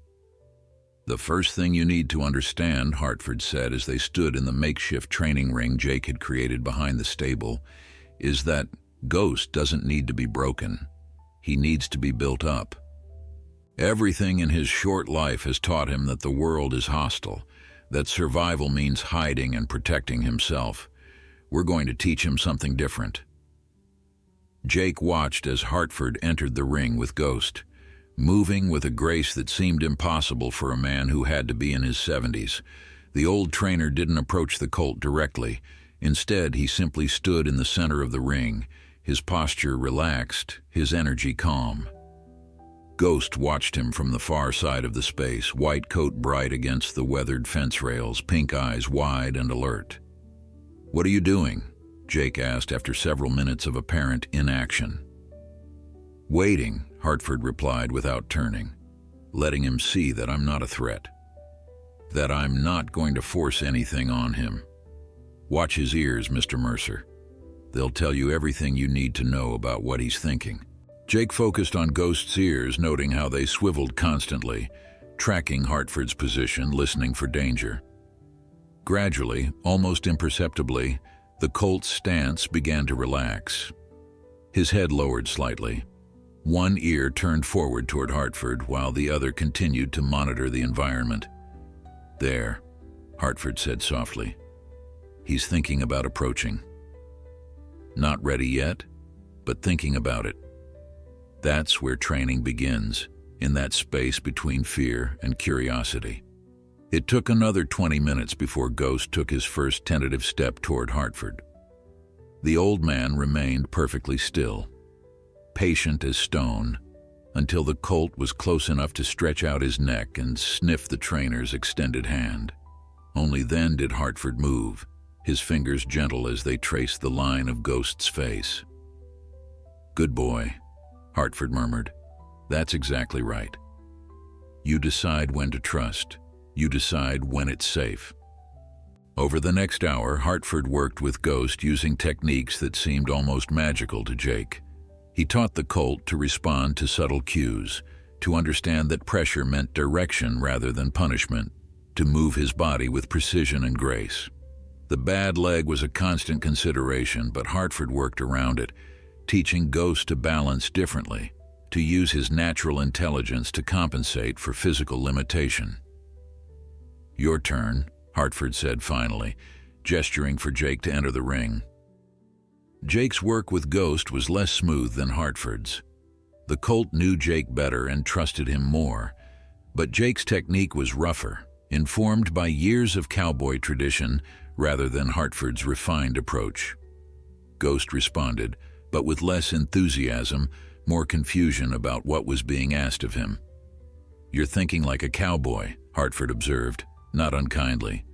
"The first thing you need to understand," Hartford said as they stood in the makeshift training ring Jake had created behind the stable, "is that Ghost doesn't need to be broken. He needs to be built up. Everything in his short life has taught him that the world is hostile, that survival means hiding and protecting himself. We're going to teach him something different." Jake watched as Hartford entered the ring with Ghost, moving with a grace that seemed impossible for a man who had to be in his 70s. The old trainer didn't approach the colt directly. Instead, he simply stood in the center of the ring, his posture relaxed, his energy calm. Ghost watched him from the far side of the space, white coat bright against the weathered fence rails, pink eyes wide and alert. "What are you doing?" Jake asked after several minutes of apparent inaction. "Waiting," Hartford replied without turning, "letting him see that I'm not a threat, that I'm not going to force anything on him. Watch his ears, Mr. Mercer. They'll tell you everything you need to know about what he's thinking." Jake focused on Ghost's ears, noting how they swiveled constantly, tracking Hartford's position, listening for danger. Gradually, almost imperceptibly, the colt's stance began to relax. His head lowered slightly. One ear turned forward toward Hartford, while the other continued to monitor the environment. "There," Hartford said softly. "He's thinking about approaching. Not ready yet, but thinking about it." That's where training begins, in that space between fear and curiosity. It took another 20 minutes before Ghost took his first tentative step toward Hartford. The old man remained perfectly still, patient as stone, until the colt was close enough to stretch out his neck and sniff the trainer's extended hand. Only then did Hartford move, his fingers gentle as they traced the line of Ghost's face. "Good boy," Hartford murmured. "That's exactly right. You decide when to trust. You decide when it's safe." Over the next hour, Hartford worked with Ghost using techniques that seemed almost magical to Jake. He taught the colt to respond to subtle cues, to understand that pressure meant direction rather than punishment, to move his body with precision and grace. The bad leg was a constant consideration, but Hartford worked around it, teaching Ghost to balance differently, to use his natural intelligence to compensate for physical limitation. "Your turn," Hartford said finally, gesturing for Jake to enter the ring. Jake's work with Ghost was less smooth than Hartford's. The colt knew Jake better and trusted him more, But Jake's technique was rougher, informed by years of cowboy tradition rather than Hartford's refined approach. Ghost responded, but with less enthusiasm, more confusion about what was being asked of him. "You're thinking like a cowboy," Hartford observed, not unkindly.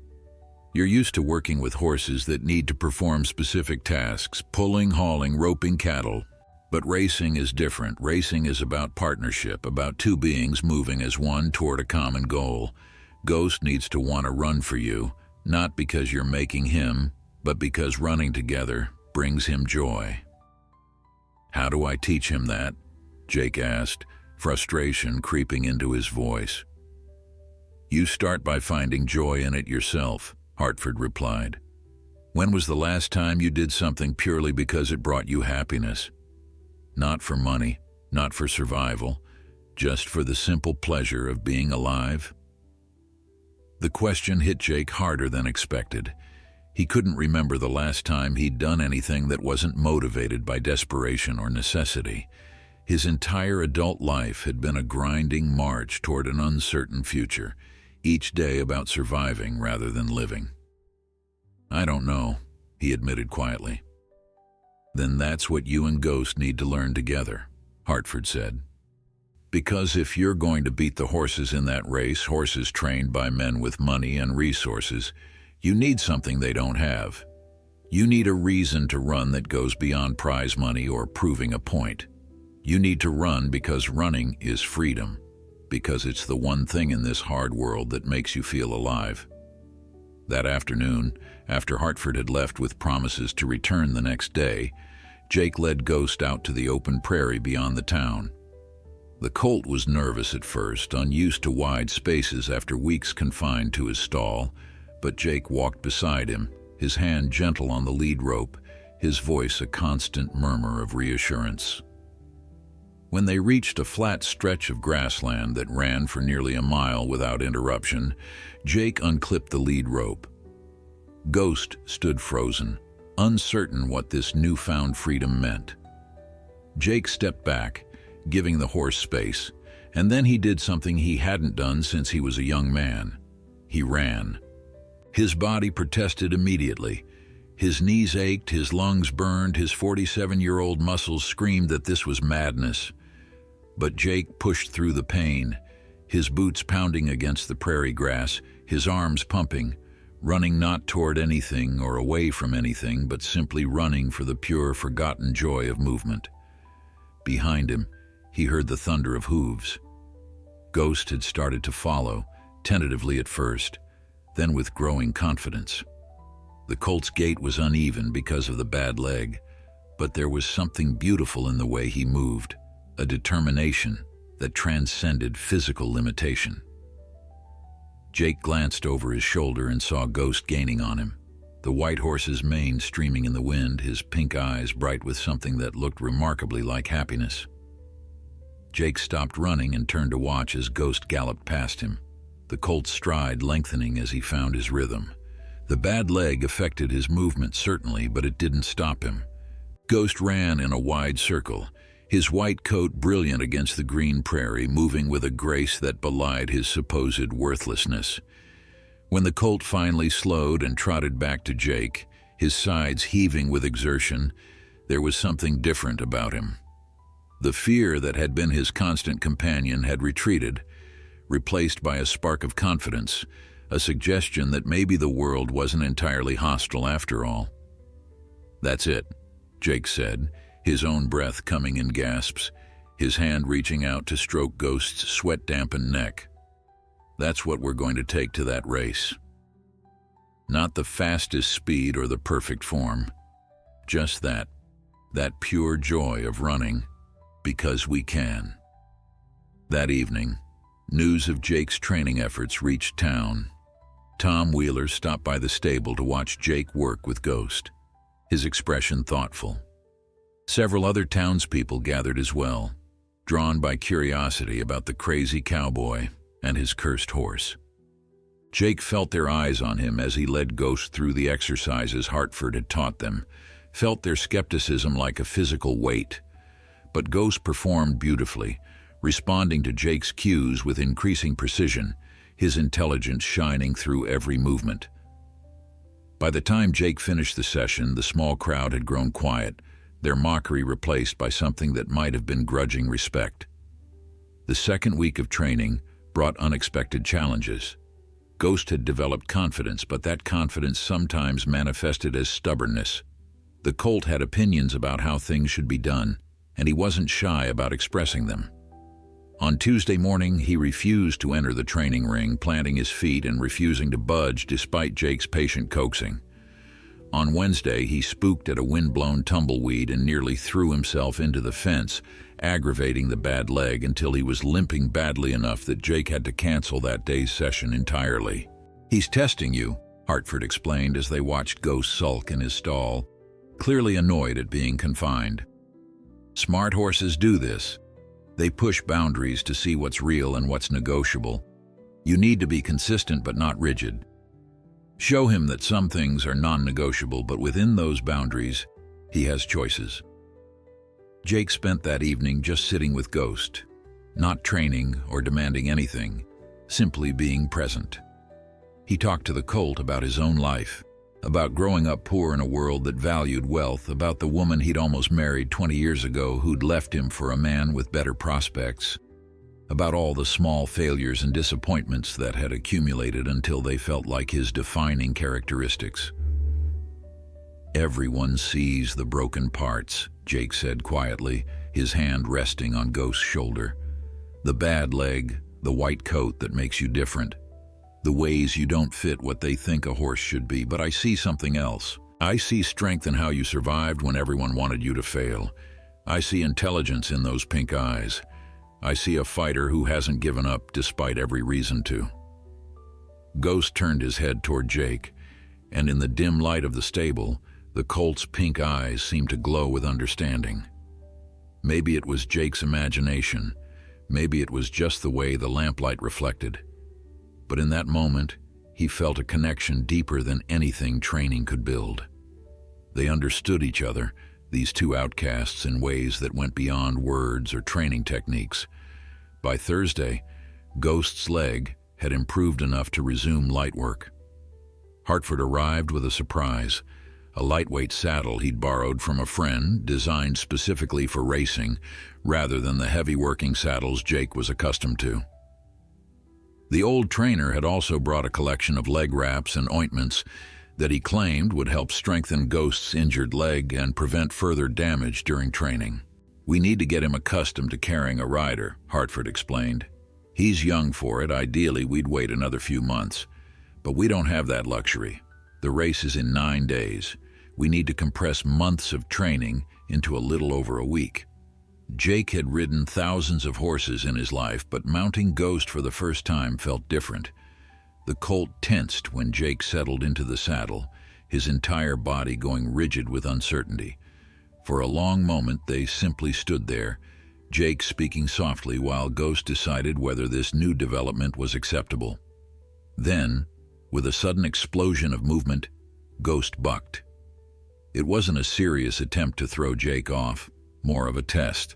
"You're used to working with horses that need to perform specific tasks, pulling, hauling, roping cattle. But racing is different. Racing is about partnership, about two beings moving as one toward a common goal. Ghost needs to want to run for you, not because you're making him, but because running together brings him joy." "How do I teach him that?" Jake asked, frustration creeping into his voice. "You start by finding joy in it yourself," Hartford replied. "When was the last time you did something purely because it brought you happiness? Not for money, not for survival, just for the simple pleasure of being alive?" The question hit Jake harder than expected. He couldn't remember the last time he'd done anything that wasn't motivated by desperation or necessity. His entire adult life had been a grinding march toward an uncertain future, each day about surviving rather than living. "I don't know," he admitted quietly. "Then that's what you and Ghost need to learn together," Hartford said. "Because if you're going to beat the horses in that race, horses trained by men with money and resources, you need something they don't have. You need a reason to run that goes beyond prize money or proving a point. You need to run because running is freedom, because it's the one thing in this hard world that makes you feel alive." That afternoon, after Hartford had left with promises to return the next day, Jake led Ghost out to the open prairie beyond the town. The colt was nervous at first, unused to wide spaces after weeks confined to his stall, but Jake walked beside him, his hand gentle on the lead rope, his voice a constant murmur of reassurance. When they reached a flat stretch of grassland that ran for nearly a mile without interruption, Jake unclipped the lead rope. Ghost stood frozen, uncertain what this newfound freedom meant. Jake stepped back, giving the horse space, and then he did something he hadn't done since he was a young man. He ran. His body protested immediately. His knees ached, his lungs burned, his 47-year-old muscles screamed that this was madness. But Jake pushed through the pain, his boots pounding against the prairie grass, his arms pumping, running not toward anything or away from anything, but simply running for the pure, forgotten joy of movement. Behind him, he heard the thunder of hooves. Ghost had started to follow, tentatively at first, then with growing confidence. The colt's gait was uneven because of the bad leg, but there was something beautiful in the way he moved, a determination that transcended physical limitation. Jake glanced over his shoulder and saw Ghost gaining on him, the white horse's mane streaming in the wind, his pink eyes bright with something that looked remarkably like happiness. Jake stopped running and turned to watch as Ghost galloped past him, the colt's stride lengthening as he found his rhythm. The bad leg affected his movement certainly, but it didn't stop him. Ghost ran in a wide circle, his white coat brilliant against the green prairie, moving with a grace that belied his supposed worthlessness. When the colt finally slowed and trotted back to Jake, his sides heaving with exertion, there was something different about him. The fear that had been his constant companion had retreated, replaced by a spark of confidence, a suggestion that maybe the world wasn't entirely hostile after all. "That's it," Jake said, his own breath coming in gasps, his hand reaching out to stroke Ghost's sweat-dampened neck. "That's what we're going to take to that race. Not the fastest speed or the perfect form, just that pure joy of running, because we can." That evening, news of Jake's training efforts reached town. Tom Wheeler stopped by the stable to watch Jake work with Ghost, his expression thoughtful. Several other townspeople gathered as well, drawn by curiosity about the crazy cowboy and his cursed horse. Jake felt their eyes on him as he led Ghost through the exercises Hartford had taught them, felt their skepticism like a physical weight. But Ghost performed beautifully, responding to Jake's cues with increasing precision, his intelligence shining through every movement. By the time Jake finished the session, the small crowd had grown quiet, their mockery replaced by something that might have been grudging respect. The second week of training brought unexpected challenges. Ghost had developed confidence, but that confidence sometimes manifested as stubbornness. The Colt had opinions about how things should be done, and he wasn't shy about expressing them. On Tuesday morning, he refused to enter the training ring, planting his feet and refusing to budge despite Jake's patient coaxing. On Wednesday, he spooked at a wind-blown tumbleweed and nearly threw himself into the fence, aggravating the bad leg until he was limping badly enough that Jake had to cancel that day's session entirely. "He's testing you," Hartford explained as they watched Ghost sulk in his stall, clearly annoyed at being confined. "Smart horses do this. They push boundaries to see what's real and what's negotiable. You need to be consistent but not rigid. Show him that some things are non-negotiable, but within those boundaries, he has choices." Jake spent that evening just sitting with Ghost, not training or demanding anything, simply being present. He talked to the Colt about his own life, about growing up poor in a world that valued wealth, about the woman he'd almost married 20 years ago who'd left him for a man with better prospects, about all the small failures and disappointments that had accumulated until they felt like his defining characteristics. "Everyone sees the broken parts," Jake said quietly, his hand resting on Ghost's shoulder. "The bad leg, the white coat that makes you different, the ways you don't fit what they think a horse should be, but I see something else. I see strength in how you survived when everyone wanted you to fail. I see intelligence in those pink eyes. I see a fighter who hasn't given up despite every reason to." Ghost turned his head toward Jake, and in the dim light of the stable, the Colt's pink eyes seemed to glow with understanding. Maybe it was Jake's imagination, maybe it was just the way the lamplight reflected. But in that moment, he felt a connection deeper than anything training could build. They understood each other, these two outcasts, in ways that went beyond words or training techniques. By Thursday, Ghost's leg had improved enough to resume light work. Hartford arrived with a surprise, a lightweight saddle he'd borrowed from a friend, designed specifically for racing, rather than the heavy working saddles Jake was accustomed to. The old trainer had also brought a collection of leg wraps and ointments that he claimed would help strengthen Ghost's injured leg and prevent further damage during training. "We need to get him accustomed to carrying a rider," Hartford explained. "He's young for it. Ideally, we'd wait another few months. But we don't have that luxury. The race is in 9 days. We need to compress months of training into a little over a week." Jake had ridden thousands of horses in his life, but mounting Ghost for the first time felt different. The Colt tensed when Jake settled into the saddle, his entire body going rigid with uncertainty. For a long moment they simply stood there, Jake speaking softly while Ghost decided whether this new development was acceptable. Then, with a sudden explosion of movement, Ghost bucked. It wasn't a serious attempt to throw Jake off, more of a test,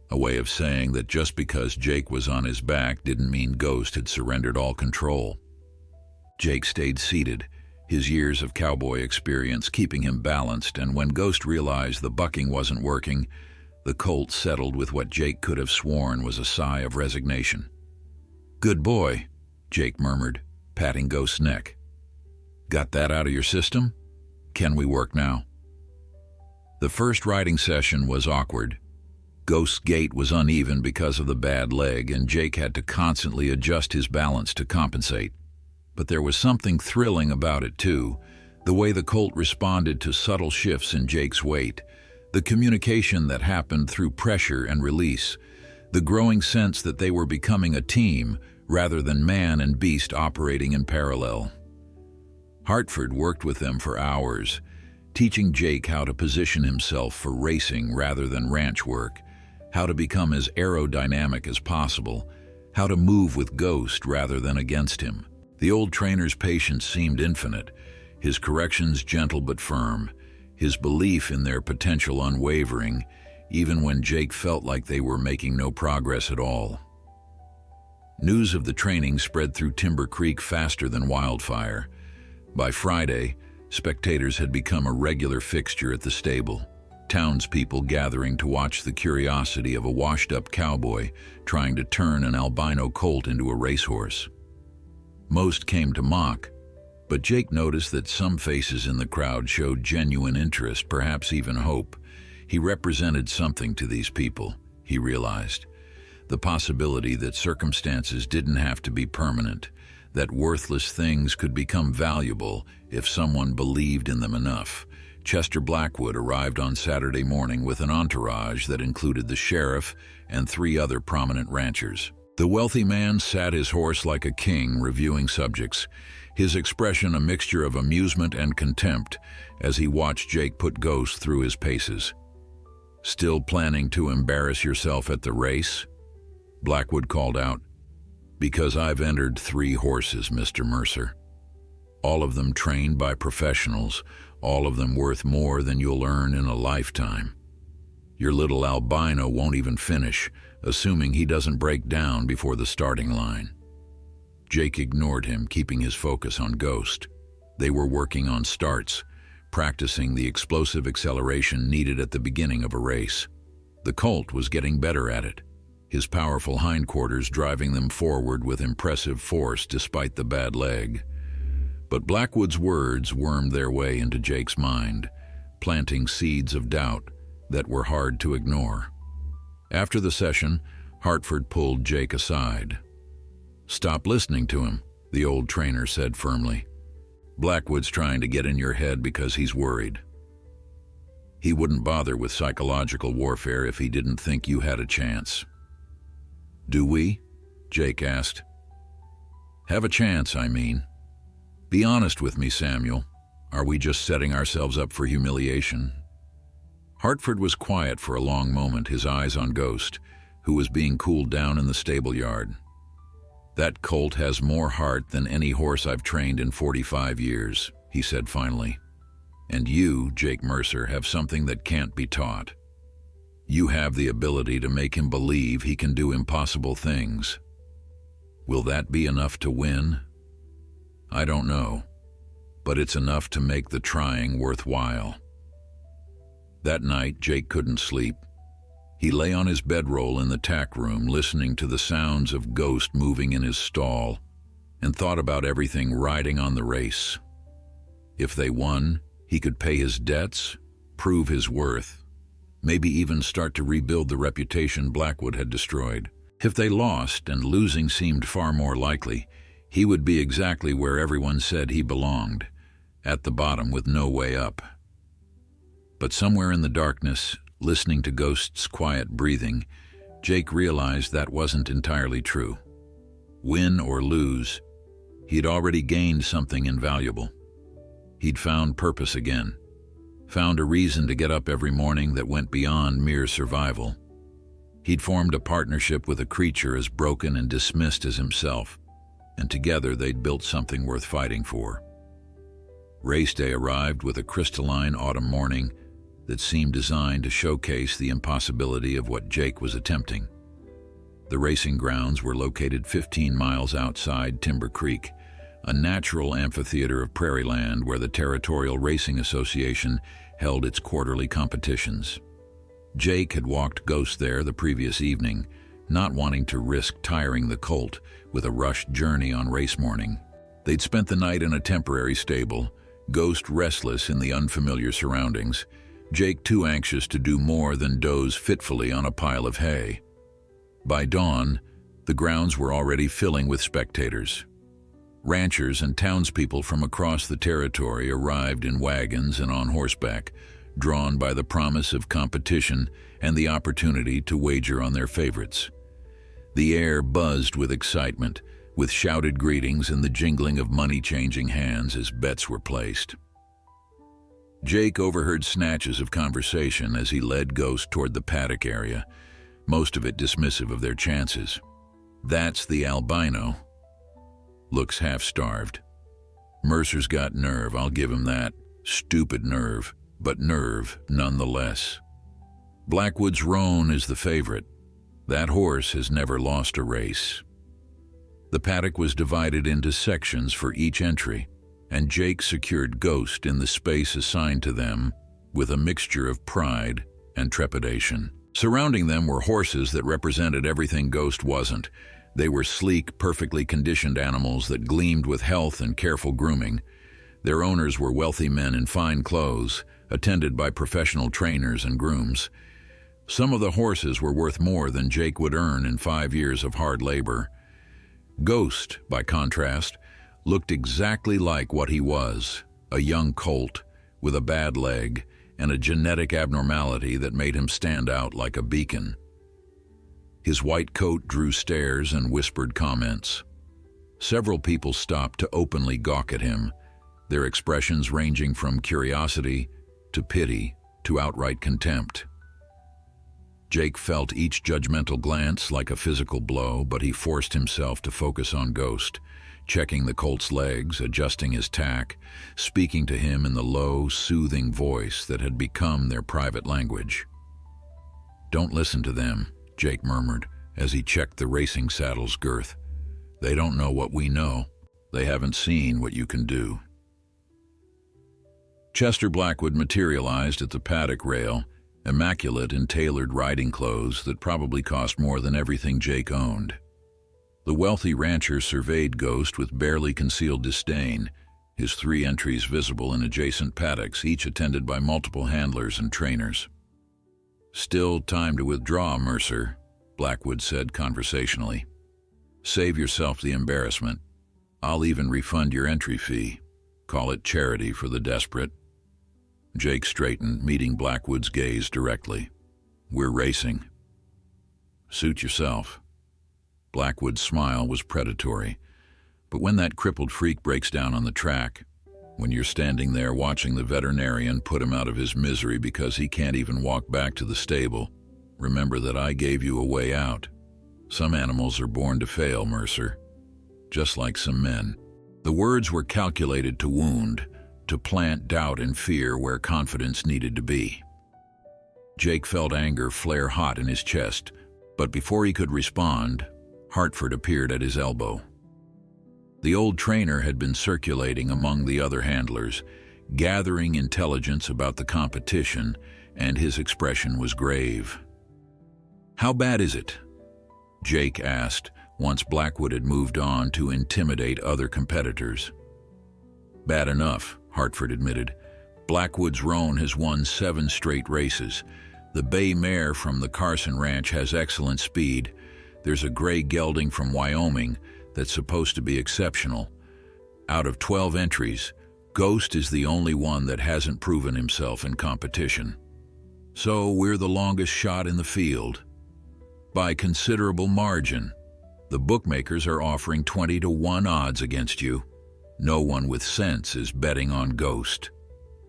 a way of saying that just because Jake was on his back didn't mean Ghost had surrendered all control. Jake stayed seated, his years of cowboy experience keeping him balanced, and when Ghost realized the bucking wasn't working, the Colt settled with what Jake could have sworn was a sigh of resignation. "Good boy," Jake murmured, patting Ghost's neck. "Got that out of your system? Can we work now?" The first riding session was awkward. Ghost's gait was uneven because of the bad leg, and Jake had to constantly adjust his balance to compensate. But there was something thrilling about it too, the way the Colt responded to subtle shifts in Jake's weight, the communication that happened through pressure and release, the growing sense that they were becoming a team rather than man and beast operating in parallel. Hartford worked with them for hours, teaching Jake how to position himself for racing rather than ranch work, how to become as aerodynamic as possible, how to move with Ghost rather than against him. The old trainer's patience seemed infinite, his corrections gentle but firm, his belief in their potential unwavering, even when Jake felt like they were making no progress at all. News of the training spread through Timber Creek faster than wildfire. By Friday, spectators had become a regular fixture at the stable, townspeople gathering to watch the curiosity of a washed-up cowboy trying to turn an albino colt into a racehorse. Most came to mock, but Jake noticed that some faces in the crowd showed genuine interest, perhaps even hope. He represented something to these people, he realized. The possibility that circumstances didn't have to be permanent, that worthless things could become valuable if someone believed in them enough. Chester Blackwood arrived on Saturday morning with an entourage that included the sheriff and 3 other prominent ranchers. The wealthy man sat his horse like a king, reviewing subjects, his expression a mixture of amusement and contempt as he watched Jake put Ghost through his paces. "Still planning to embarrass yourself at the race?" Blackwood called out. "Because I've entered 3 horses, Mr. Mercer. All of them trained by professionals, all of them worth more than you'll earn in a lifetime. Your little albino won't even finish, assuming he doesn't break down before the starting line." Jake ignored him, keeping his focus on Ghost. They were working on starts, practicing the explosive acceleration needed at the beginning of a race. The colt was getting better at it, his powerful hindquarters driving them forward with impressive force despite the bad leg. But Blackwood's words wormed their way into Jake's mind, planting seeds of doubt that were hard to ignore. After the session, Hartford pulled Jake aside. "Stop listening to him," the old trainer said firmly. "Blackwood's trying to get in your head because he's worried. He wouldn't bother with psychological warfare if he didn't think you had a chance." "Do we?" Jake asked. "Have a chance, I mean. Be honest with me, Samuel. Are we just setting ourselves up for humiliation?" Hartford was quiet for a long moment, his eyes on Ghost, who was being cooled down in the stable yard. "That colt has more heart than any horse I've trained in 45 years, he said finally. "And you, Jake Mercer, have something that can't be taught. You have the ability to make him believe he can do impossible things. Will that be enough to win? I don't know, but it's enough to make the trying worthwhile." That night, Jake couldn't sleep. He lay on his bedroll in the tack room, listening to the sounds of Ghost moving in his stall, and thought about everything riding on the race. If they won, he could pay his debts, prove his worth, maybe even start to rebuild the reputation Blackwood had destroyed. If they lost, and losing seemed far more likely, he would be exactly where everyone said he belonged, at the bottom with no way up. But somewhere in the darkness, listening to Ghost's quiet breathing, Jake realized that wasn't entirely true. Win or lose, he'd already gained something invaluable. He'd found purpose again, found a reason to get up every morning that went beyond mere survival. He'd formed a partnership with a creature as broken and dismissed as himself, and together they'd built something worth fighting for. Race day arrived with a crystalline autumn morning that seemed designed to showcase the impossibility of what Jake was attempting. The racing grounds were located 15 miles outside Timber Creek, a natural amphitheater of prairie land where the Territorial Racing Association held its quarterly competitions. Jake had walked Ghost there the previous evening, not wanting to risk tiring the colt with a rushed journey on race morning. They'd spent the night in a temporary stable, Ghost restless in the unfamiliar surroundings, Jake too anxious to do more than doze fitfully on a pile of hay. By dawn, the grounds were already filling with spectators. Ranchers and townspeople from across the territory arrived in wagons and on horseback, drawn by the promise of competition and the opportunity to wager on their favorites. The air buzzed with excitement, with shouted greetings and the jingling of money-changing hands as bets were placed. Jake overheard snatches of conversation as he led Ghost toward the paddock area, most of it dismissive of their chances. "That's the albino. Looks half-starved. Mercer's got nerve, I'll give him that. Stupid nerve, but nerve nonetheless. Blackwood's Roan is the favorite. That horse has never lost a race. The paddock was divided into sections for each entry, and Jake secured Ghost in the space assigned to them with a mixture of pride and trepidation. Surrounding them were horses that represented everything Ghost wasn't. They were sleek, perfectly conditioned animals that gleamed with health and careful grooming. Their owners were wealthy men in fine clothes, attended by professional trainers and grooms. Some of the horses were worth more than Jake would earn in 5 years of hard labor. Ghost, by contrast, looked exactly like what he was, a young colt with a bad leg and a genetic abnormality that made him stand out like a beacon. His white coat drew stares and whispered comments. Several people stopped to openly gawk at him, their expressions ranging from curiosity to pity to outright contempt. Jake felt each judgmental glance like a physical blow, but he forced himself to focus on Ghost, checking the colt's legs, adjusting his tack, speaking to him in the low, soothing voice that had become their private language. "Don't listen to them," Jake murmured as he checked the racing saddle's girth. "They don't know what we know. They haven't seen what you can do." Chester Blackwood materialized at the paddock rail, immaculate in tailored riding clothes that probably cost more than everything Jake owned. The wealthy rancher surveyed Ghost with barely concealed disdain, his 3 entries visible in adjacent paddocks, each attended by multiple handlers and trainers. "Still time to withdraw, Mercer," Blackwood said conversationally. "Save yourself the embarrassment. I'll even refund your entry fee. Call it charity for the desperate." Jake straightened, meeting Blackwood's gaze directly. "We're racing." "Suit yourself." Blackwood's smile was predatory. But when that crippled freak breaks down on the track, when you're standing there watching the veterinarian put him out of his misery because he can't even walk back to the stable, remember that I gave you a way out. Some animals are born to fail, Mercer. Just like some men. The words were calculated to wound, to plant doubt and fear where confidence needed to be. Jake felt anger flare hot in his chest, but before he could respond, Hartford appeared at his elbow. The old trainer had been circulating among the other handlers, gathering intelligence about the competition, and his expression was grave. "How bad is it?" Jake asked, once Blackwood had moved on to intimidate other competitors. "Bad enough," Hartford admitted. "Blackwood's Roan has won 7 straight races. The bay mare from the Carson Ranch has excellent speed. There's a gray gelding from Wyoming that's supposed to be exceptional. Out of 12 entries, Ghost is the only one that hasn't proven himself in competition. So we're the longest shot in the field. By considerable margin. The bookmakers are offering 20-1 odds against you. No one with sense is betting on Ghost."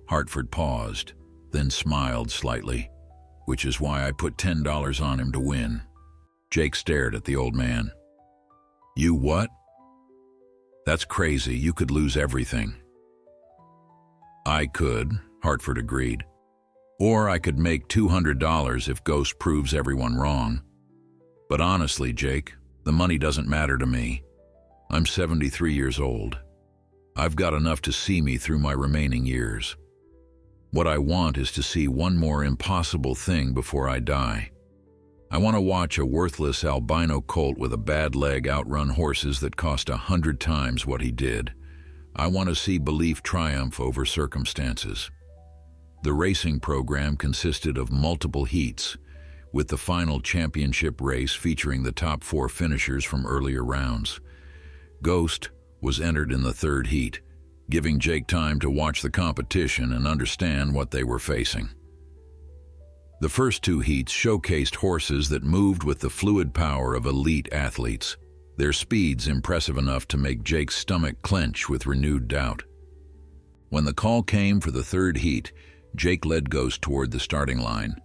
Hartford paused, then smiled slightly, "Which is why I put $10 on him to win." Jake stared at the old man. "You what?" "That's crazy. You could lose everything." "I could," Hartford agreed. "Or I could make $200 if Ghost proves everyone wrong. But honestly, Jake, the money doesn't matter to me. I'm 73 years old. I've got enough to see me through my remaining years. What I want is to see one more impossible thing before I die. I want to watch a worthless albino colt with a bad leg outrun horses that cost 100 times what he did. I want to see belief triumph over circumstances." The racing program consisted of multiple heats, with the final championship race featuring the top 4 finishers from earlier rounds. Ghost was entered in the 3rd heat, giving Jake time to watch the competition and understand what they were facing. The first 2 heats showcased horses that moved with the fluid power of elite athletes, their speeds impressive enough to make Jake's stomach clench with renewed doubt. When the call came for the 3rd heat, Jake led Ghost toward the starting line.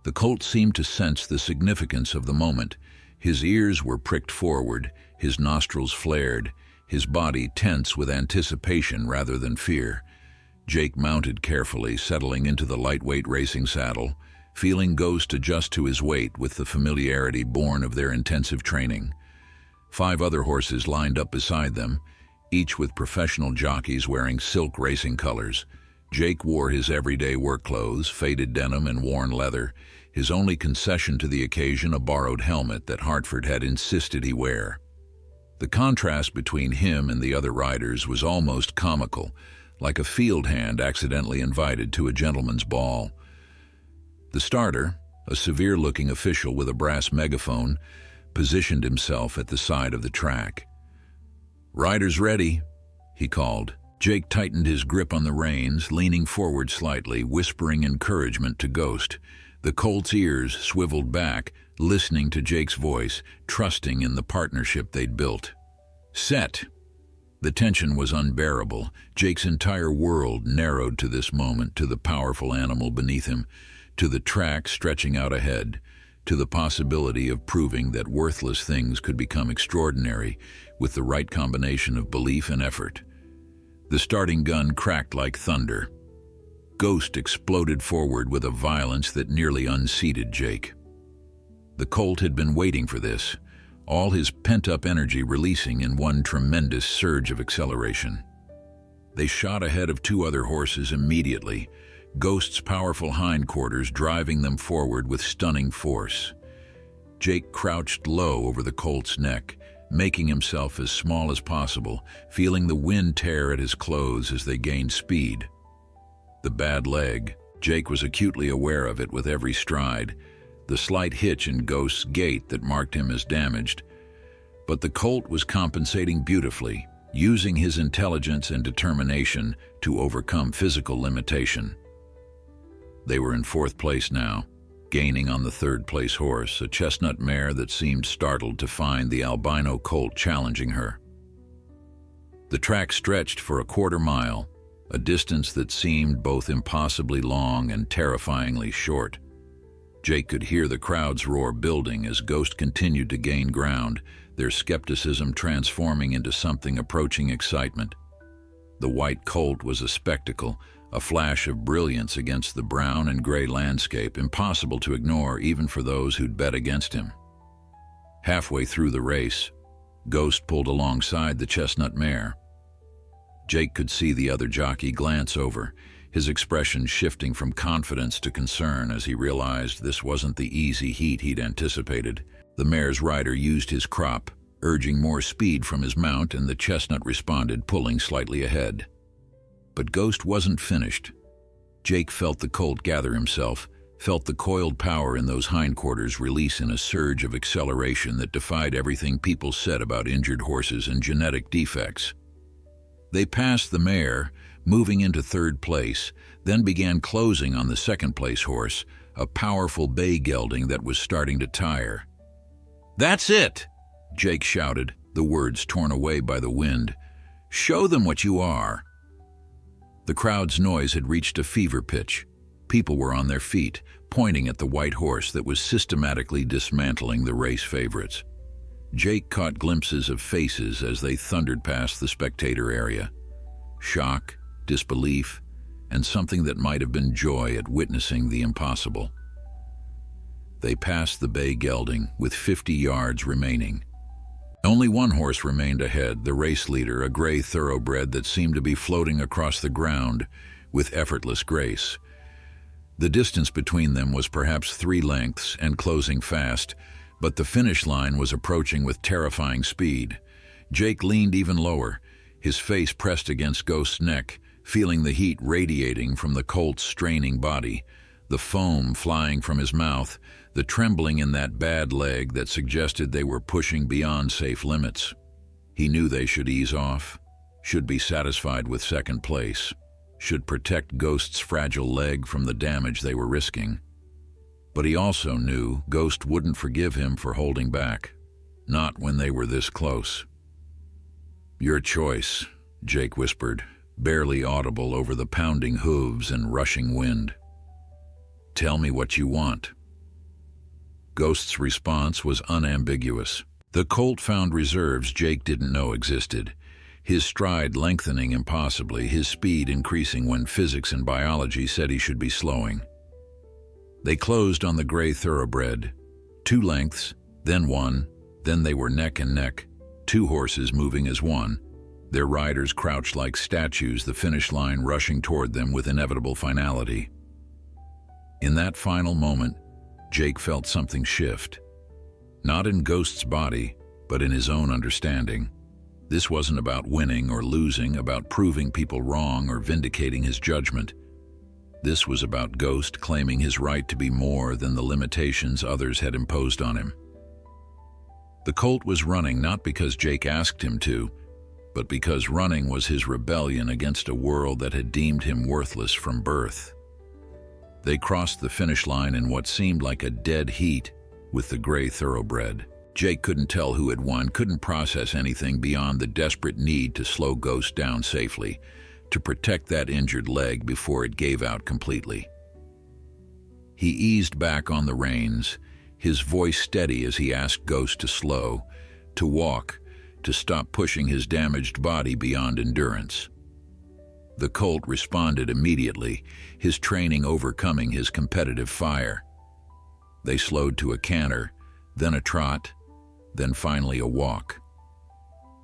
The colt seemed to sense the significance of the moment. His ears were pricked forward, his nostrils flared, his body tense with anticipation rather than fear. Jake mounted carefully, settling into the lightweight racing saddle, feeling Ghost adjust to his weight with the familiarity born of their intensive training. 5 other horses lined up beside them, each with professional jockeys wearing silk racing colors. Jake wore his everyday work clothes, faded denim and worn leather, his only concession to the occasion a borrowed helmet that Hartford had insisted he wear. The contrast between him and the other riders was almost comical, like a field hand accidentally invited to a gentleman's ball. The starter, a severe-looking official with a brass megaphone, positioned himself at the side of the track. "Riders ready," he called. Jake tightened his grip on the reins, leaning forward slightly, whispering encouragement to Ghost. The colt's ears swiveled back, listening to Jake's voice, trusting in the partnership they'd built. "Set!" The tension was unbearable. Jake's entire world narrowed to this moment, to the powerful animal beneath him, to the track stretching out ahead, to the possibility of proving that worthless things could become extraordinary with the right combination of belief and effort. The starting gun cracked like thunder. Ghost exploded forward with a violence that nearly unseated Jake. The colt had been waiting for this, all his pent-up energy releasing in one tremendous surge of acceleration. They shot ahead of 2 other horses immediately, Ghost's powerful hindquarters driving them forward with stunning force. Jake crouched low over the colt's neck, making himself as small as possible, feeling the wind tear at his clothes as they gained speed. The bad leg, Jake was acutely aware of it with every stride, the slight hitch in Ghost's gait that marked him as damaged. But the colt was compensating beautifully, using his intelligence and determination to overcome physical limitation. They were in 4th place now, gaining on the 3rd-place horse, a chestnut mare that seemed startled to find the Albino Colt challenging her. The track stretched for a 1/4 mile, a distance that seemed both impossibly long and terrifyingly short. Jake could hear the crowd's roar building as Ghost continued to gain ground, their skepticism transforming into something approaching excitement. The white colt was a spectacle, a flash of brilliance against the brown and gray landscape, impossible to ignore even for those who'd bet against him. Halfway through the race, Ghost pulled alongside the chestnut mare. Jake could see the other jockey glance over, his expression shifting from confidence to concern as he realized this wasn't the easy heat he'd anticipated. The mare's rider used his crop, urging more speed from his mount, and the chestnut responded, pulling slightly ahead. But Ghost wasn't finished. Jake felt the colt gather himself, felt the coiled power in those hindquarters release in a surge of acceleration that defied everything people said about injured horses and genetic defects. They passed the mare, moving into 3rd place, then began closing on the 2nd-place horse, a powerful bay gelding that was starting to tire. "That's it!" Jake shouted, the words torn away by the wind. "Show them what you are!" The crowd's noise had reached a fever pitch. People were on their feet, pointing at the white horse that was systematically dismantling the race favorites. Jake caught glimpses of faces as they thundered past the spectator area. Shock, disbelief, and something that might have been joy at witnessing the impossible. They passed the bay gelding, with 50 yards remaining. Only one horse remained ahead, the race leader, a gray thoroughbred that seemed to be floating across the ground with effortless grace. The distance between them was perhaps 3 lengths and closing fast, but the finish line was approaching with terrifying speed. Jake leaned even lower, his face pressed against Ghost's neck, feeling the heat radiating from the colt's straining body, the foam flying from his mouth, the trembling in that bad leg that suggested they were pushing beyond safe limits. He knew they should ease off, should be satisfied with 2nd place, should protect Ghost's fragile leg from the damage they were risking. But he also knew Ghost wouldn't forgive him for holding back, not when they were this close. "Your choice," Jake whispered, barely audible over the pounding hooves and rushing wind. "Tell me what you want." Ghost's response was unambiguous. The colt found reserves Jake didn't know existed, his stride lengthening impossibly, his speed increasing when physics and biology said he should be slowing. They closed on the gray thoroughbred. 2 lengths, then 1, then they were neck and neck, 2 horses moving as one, their riders crouched like statues, the finish line rushing toward them with inevitable finality. In that final moment, Jake felt something shift. Not in Ghost's body, but in his own understanding. This wasn't about winning or losing, about proving people wrong or vindicating his judgment. This was about Ghost claiming his right to be more than the limitations others had imposed on him. The colt was running not because Jake asked him to, but because running was his rebellion against a world that had deemed him worthless from birth. They crossed the finish line in what seemed like a dead heat with the gray thoroughbred. Jake couldn't tell who had won, couldn't process anything beyond the desperate need to slow Ghost down safely, to protect that injured leg before it gave out completely. He eased back on the reins, his voice steady as he asked Ghost to slow, to walk, to stop pushing his damaged body beyond endurance. The colt responded immediately, his training overcoming his competitive fire. They slowed to a canter, then a trot, then finally a walk.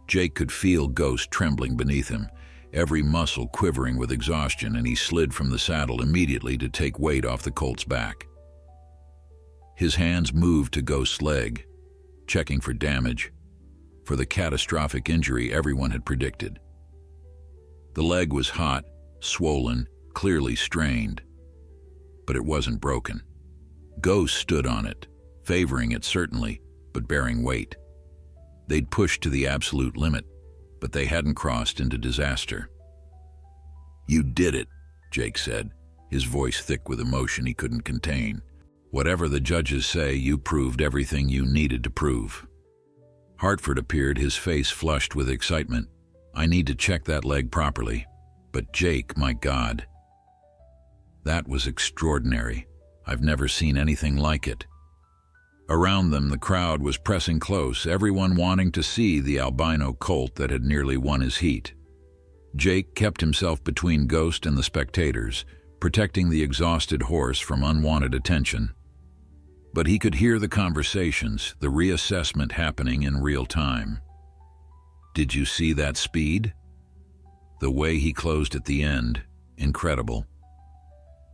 Jake could feel Ghost trembling beneath him, every muscle quivering with exhaustion, and he slid from the saddle immediately to take weight off the colt's back. His hands moved to Ghost's leg, checking for damage, for the catastrophic injury everyone had predicted. The leg was hot, swollen, clearly strained, but it wasn't broken. Ghost stood on it, favoring it certainly, but bearing weight. They'd pushed to the absolute limit, but they hadn't crossed into disaster. "You did it," Jake said, his voice thick with emotion he couldn't contain. "Whatever the judges say, you proved everything you needed to prove." Hartford appeared, his face flushed with excitement. "I need to check that leg properly. But Jake, my God. That was extraordinary. I've never seen anything like it." Around them, the crowd was pressing close, everyone wanting to see the albino colt that had nearly won his heat. Jake kept himself between Ghost and the spectators, protecting the exhausted horse from unwanted attention. But he could hear the conversations, the reassessment happening in real time. "Did you see that speed? The way he closed at the end, incredible.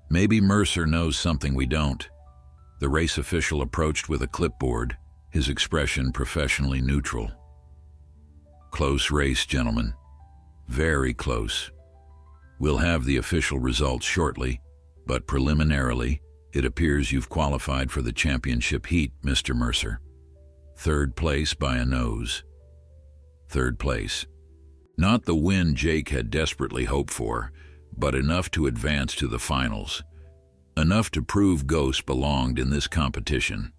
Maybe Mercer knows something we don't." The race official approached with a clipboard, his expression professionally neutral. "Close race, gentlemen. Very close. We'll have the official results shortly, but preliminarily, it appears you've qualified for the championship heat, Mr. Mercer. 3rd place by a nose. 3rd place. Not the win Jake had desperately hoped for, but enough to advance to the finals. Enough to prove Ghost belonged in this competition."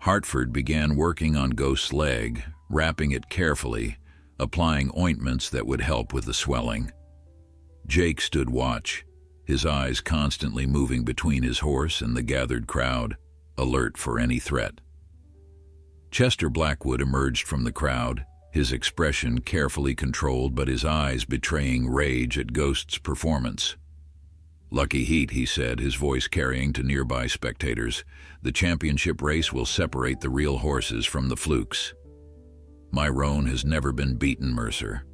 Hartford began working on Ghost's leg, wrapping it carefully, applying ointments that would help with the swelling. Jake stood watch, his eyes constantly moving between his horse and the gathered crowd, alert for any threat. Chester Blackwood emerged from the crowd, his expression carefully controlled but his eyes betraying rage at Ghost's performance. "Lucky heat," he said, his voice carrying to nearby spectators. "The championship race will separate the real horses from the flukes. My roan has never been beaten, Mercer.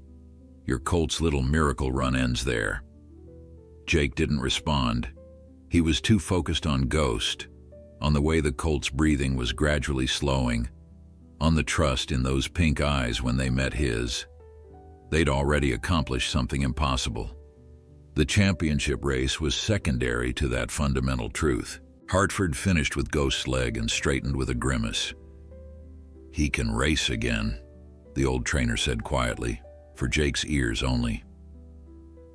Your colt's little miracle run ends there." Jake didn't respond. He was too focused on Ghost, on the way the colt's breathing was gradually slowing, on the trust in those pink eyes when they met his. They'd already accomplished something impossible. The championship race was secondary to that fundamental truth. Hartford finished with Ghost's leg and straightened with a grimace. "He can race again," the old trainer said quietly, for Jake's ears only.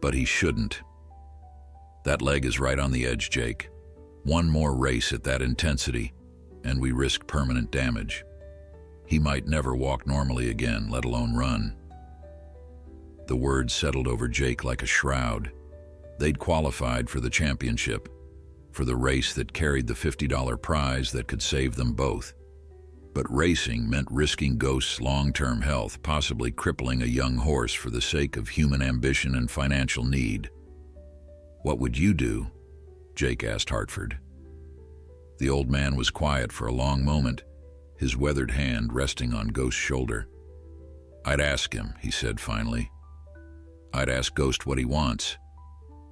"But he shouldn't. That leg is right on the edge, Jake. One more race at that intensity, and we risk permanent damage. He might never walk normally again, let alone run." The words settled over Jake like a shroud. They'd qualified for the championship, for the race that carried the $50 prize that could save them both. But racing meant risking Ghost's long-term health, possibly crippling a young horse for the sake of human ambition and financial need. "What would you do?" Jake asked Hartford. The old man was quiet for a long moment, his weathered hand resting on Ghost's shoulder. "I'd ask him," he said finally. "I'd ask Ghost what he wants,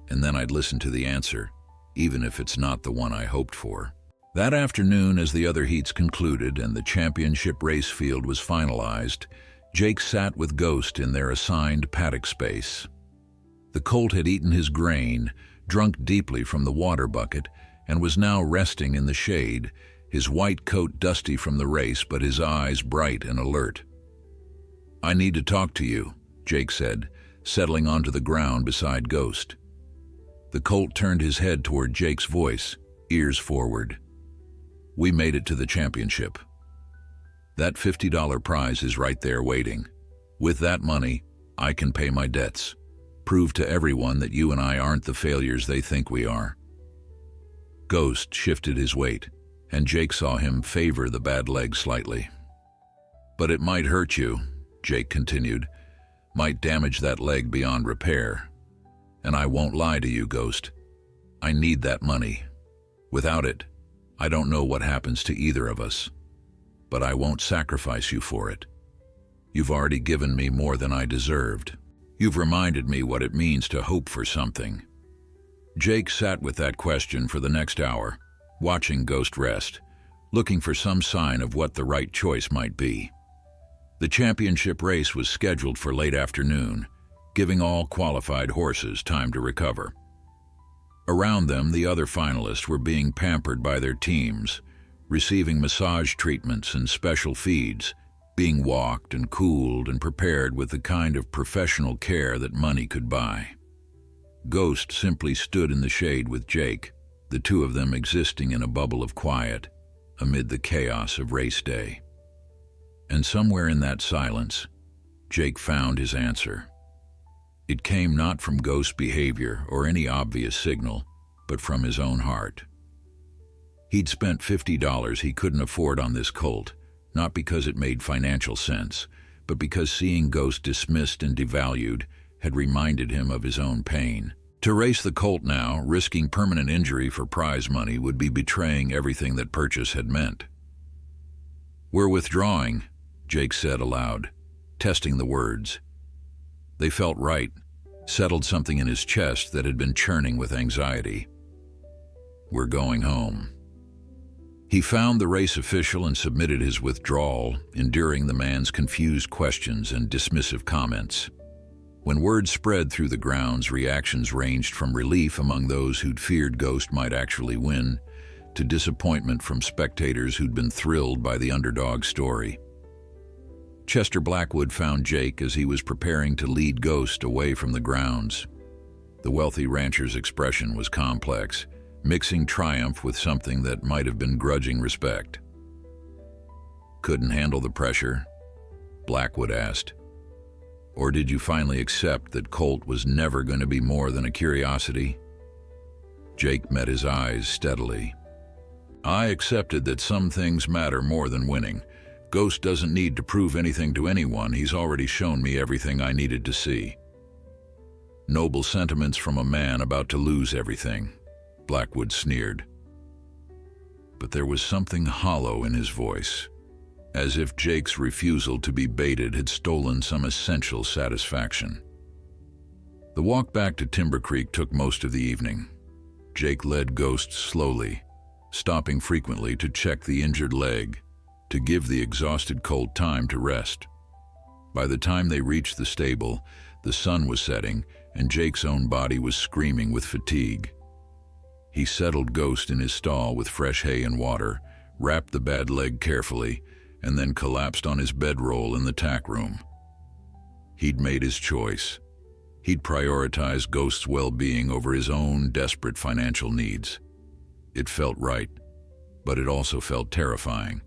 and then I'd listen to the answer, even if it's not the one I hoped for." That afternoon, as the other heats concluded and the championship race field was finalized, Jake sat with Ghost in their assigned paddock space. The colt had eaten his grain, drunk deeply from the water bucket, and was now resting in the shade, his white coat dusty from the race but his eyes bright and alert. "I need to talk to you," Jake said, settling onto the ground beside Ghost. The colt turned his head toward Jake's voice, ears forward. "We made it to the championship. That $50 prize is right there waiting. With that money, I can pay my debts, prove to everyone that you and I aren't the failures they think we are." Ghost shifted his weight, and Jake saw him favor the bad leg slightly. "But it might hurt you," Jake continued, "might damage that leg beyond repair. And I won't lie to you, Ghost. I need that money. Without it, I don't know what happens to either of us. But I won't sacrifice you for it. You've already given me more than I deserved. You've reminded me what it means to hope for something." Jake sat with that question for the next hour, watching Ghost rest, looking for some sign of what the right choice might be. The championship race was scheduled for late afternoon, giving all qualified horses time to recover. Around them, the other finalists were being pampered by their teams, receiving massage treatments and special feeds, being walked and cooled and prepared with the kind of professional care that money could buy. Ghost simply stood in the shade with Jake, the two of them existing in a bubble of quiet amid the chaos of race day. And somewhere in that silence, Jake found his answer. It came not from Ghost's behavior or any obvious signal, but from his own heart. He'd spent $50 he couldn't afford on this colt, not because it made financial sense, but because seeing Ghost dismissed and devalued had reminded him of his own pain. To race the colt now, risking permanent injury for prize money, would be betraying everything that purchase had meant. "We're withdrawing," Jake said aloud, testing the words. They felt right, settled something in his chest that had been churning with anxiety. "We're going home." He found the race official and submitted his withdrawal, enduring the man's confused questions and dismissive comments. When word spread through the grounds, reactions ranged from relief among those who'd feared Ghost might actually win, to disappointment from spectators who'd been thrilled by the underdog story. Chester Blackwood found Jake as he was preparing to lead Ghost away from the grounds. The wealthy rancher's expression was complex, mixing triumph with something that might have been grudging respect. "Couldn't handle the pressure?" Blackwood asked. "Or did you finally accept that Colt was never going to be more than a curiosity?" Jake met his eyes steadily. "I accepted that some things matter more than winning. Ghost doesn't need to prove anything to anyone. He's already shown me everything I needed to see." "Noble sentiments from a man about to lose everything," Blackwood sneered. But there was something hollow in his voice, as if Jake's refusal to be baited had stolen some essential satisfaction. The walk back to Timber Creek took most of the evening. Jake led Ghost slowly, stopping frequently to check the injured leg, to give the exhausted colt time to rest. By the time they reached the stable, the sun was setting, and Jake's own body was screaming with fatigue. He settled Ghost in his stall with fresh hay and water, wrapped the bad leg carefully, and then collapsed on his bedroll in the tack room. He'd made his choice. He'd prioritized Ghost's well-being over his own desperate financial needs. It felt right, but it also felt terrifying.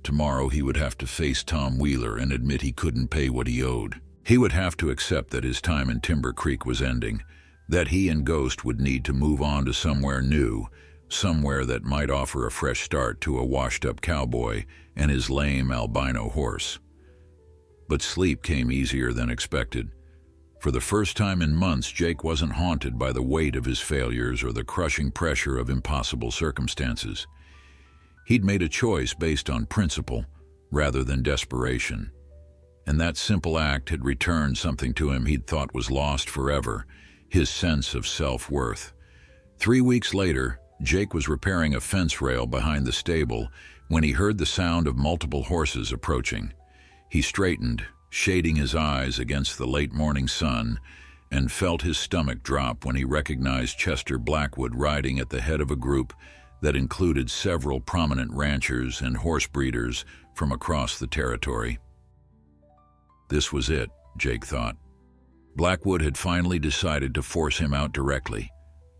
Tomorrow he would have to face Tom Wheeler and admit he couldn't pay what he owed. He would have to accept that his time in Timber Creek was ending, that he and Ghost would need to move on to somewhere new, somewhere that might offer a fresh start to a washed-up cowboy and his lame albino horse. But sleep came easier than expected. For the first time in months, Jake wasn't haunted by the weight of his failures or the crushing pressure of impossible circumstances. He'd made a choice based on principle rather than desperation. And that simple act had returned something to him he'd thought was lost forever, his sense of self-worth. 3 weeks later, Jake was repairing a fence rail behind the stable when he heard the sound of multiple horses approaching. He straightened, shading his eyes against the late morning sun, and felt his stomach drop when he recognized Chester Blackwood riding at the head of a group that included several prominent ranchers and horse breeders from across the territory. This was it, Jake thought. Blackwood had finally decided to force him out directly,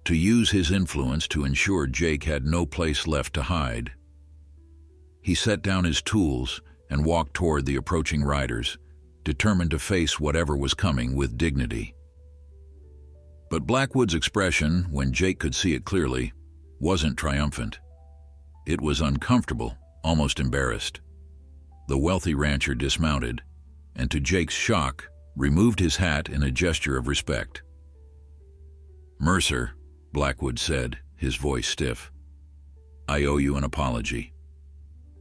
to use his influence to ensure Jake had no place left to hide. He set down his tools and walked toward the approaching riders, determined to face whatever was coming with dignity. But Blackwood's expression, when Jake could see it clearly, wasn't triumphant. It was uncomfortable, almost embarrassed. The wealthy rancher dismounted, and to Jake's shock, removed his hat in a gesture of respect. "Mercer," Blackwood said, his voice stiff, "I owe you an apology."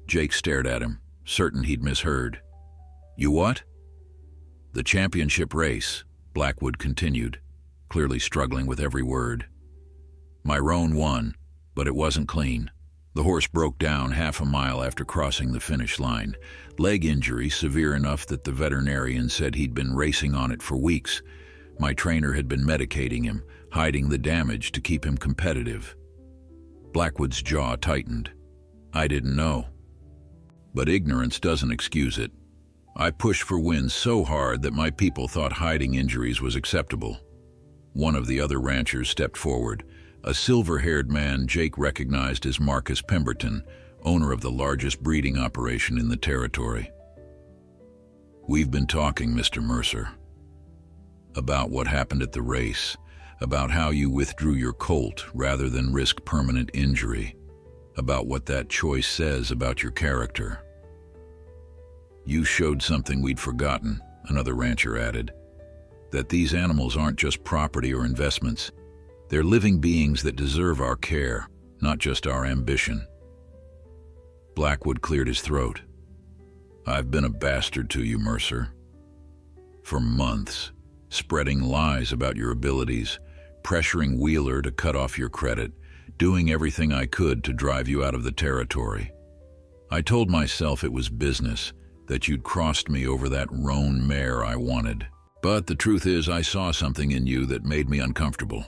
Jake stared at him, certain he'd misheard. "You what?" "The championship race," Blackwood continued, clearly struggling with every word. "My roan won, but it wasn't clean. The horse broke down half a mile after crossing the finish line. Leg injury severe enough that the veterinarian said he'd been racing on it for weeks. My trainer had been medicating him, hiding the damage to keep him competitive." Blackwood's jaw tightened. "I didn't know. But ignorance doesn't excuse it. I pushed for wins so hard that my people thought hiding injuries was acceptable." One of the other ranchers stepped forward, a silver-haired man Jake recognized as Marcus Pemberton, owner of the largest breeding operation in the territory. "We've been talking, Mr. Mercer, about what happened at the race, about how you withdrew your colt rather than risk permanent injury, about what that choice says about your character." "You showed something we'd forgotten," another rancher added, "that these animals aren't just property or investments. They're living beings that deserve our care, not just our ambition." Blackwood cleared his throat. "I've been a bastard to you, Mercer. For months, spreading lies about your abilities, pressuring Wheeler to cut off your credit, doing everything I could to drive you out of the territory. I told myself it was business, that you'd crossed me over that roan mare I wanted. But the truth is, I saw something in you that made me uncomfortable.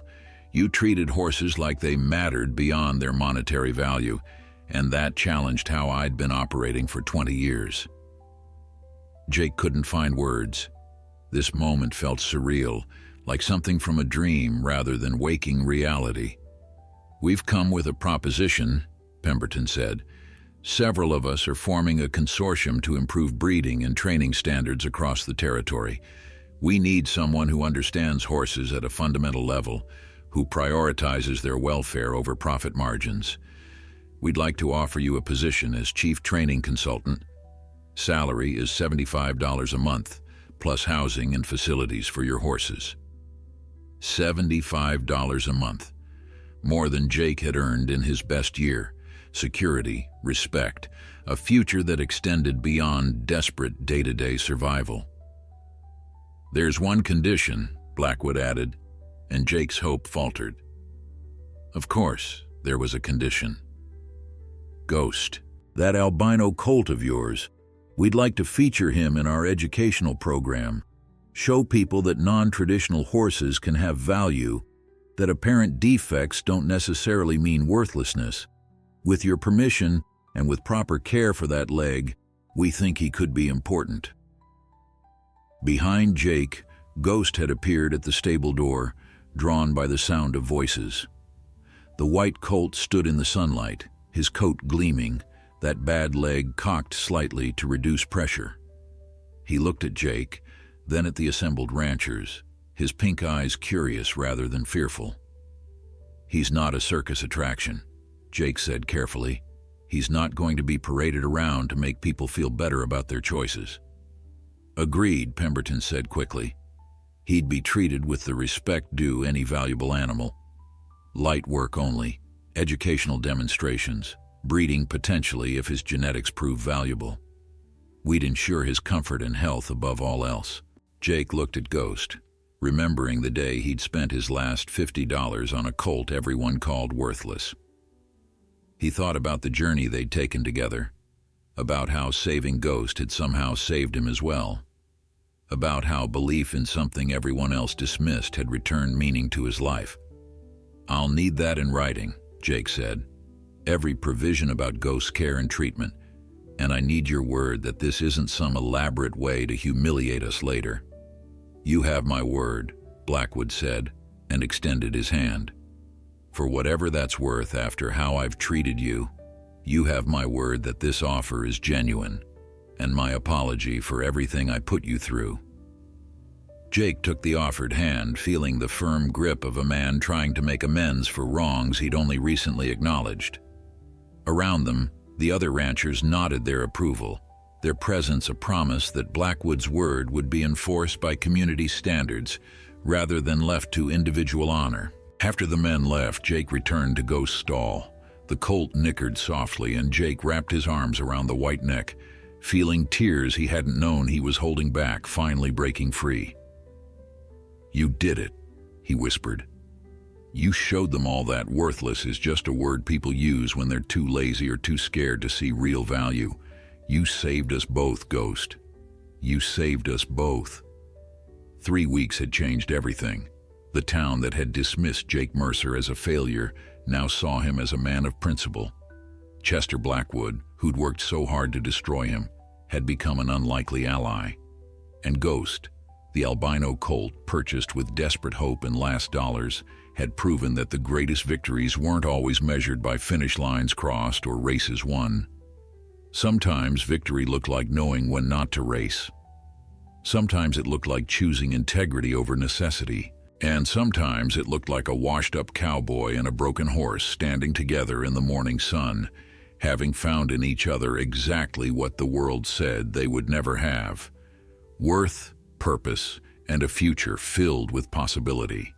You treated horses like they mattered beyond their monetary value, and that challenged how I'd been operating for 20 years. Jake couldn't find words. This moment felt surreal, like something from a dream rather than waking reality. "We've come with a proposition," Pemberton said. "Several of us are forming a consortium to improve breeding and training standards across the territory. We need someone who understands horses at a fundamental level, who prioritizes their welfare over profit margins. We'd like to offer you a position as chief training consultant. Salary is $75 a month, plus housing and facilities for your horses." $75 a month. More than Jake had earned in his best year. Security, respect, a future that extended beyond desperate day-to-day survival. "There's one condition," Blackwood added, and Jake's hope faltered. Of course, there was a condition. "Ghost, that albino colt of yours, we'd like to feature him in our educational program, show people that non-traditional horses can have value, that apparent defects don't necessarily mean worthlessness. With your permission, and with proper care for that leg, we think he could be important." Behind Jake, Ghost had appeared at the stable door, drawn by the sound of voices. The white colt stood in the sunlight, his coat gleaming, that bad leg cocked slightly to reduce pressure. He looked at Jake, then at the assembled ranchers, his pink eyes curious rather than fearful. "He's not a circus attraction," Jake said carefully. "He's not going to be paraded around to make people feel better about their choices." "Agreed," Pemberton said quickly. He'd be treated with the respect due any valuable animal. Light work only, educational demonstrations, breeding potentially if his genetics prove valuable. We'd ensure his comfort and health above all else. Jake looked at Ghost, remembering the day he'd spent his last $50 on a colt everyone called worthless. He thought about the journey they'd taken together, about how saving Ghost had somehow saved him as well, about how belief in something everyone else dismissed had returned meaning to his life. "I'll need that in writing," Jake said. "Every provision about Ghost's care and treatment, and I need your word that this isn't some elaborate way to humiliate us later." "You have my word," Blackwood said, and extended his hand. "For whatever that's worth after how I've treated you, you have my word that this offer is genuine, and my apology for everything I put you through." Jake took the offered hand, feeling the firm grip of a man trying to make amends for wrongs he'd only recently acknowledged. Around them, the other ranchers nodded their approval, their presence a promise that Blackwood's word would be enforced by community standards rather than left to individual honor. After the men left, Jake returned to Ghost's stall. The colt nickered softly, and Jake wrapped his arms around the white neck, feeling tears he hadn't known he was holding back finally breaking free. "You did it," he whispered. "You showed them all that worthless is just a word people use when they're too lazy or too scared to see real value. You saved us both, Ghost. You saved us both." 3 weeks had changed everything. The town that had dismissed Jake Mercer as a failure now saw him as a man of principle. Chester Blackwood, who'd worked so hard to destroy him, had become an unlikely ally. And Ghost, the albino colt purchased with desperate hope and last dollars, had proven that the greatest victories weren't always measured by finish lines crossed or races won. Sometimes victory looked like knowing when not to race. Sometimes it looked like choosing integrity over necessity. And sometimes it looked like a washed-up cowboy and a broken horse standing together in the morning sun, having found in each other exactly what the world said they would never have: worth, purpose, and a future filled with possibility.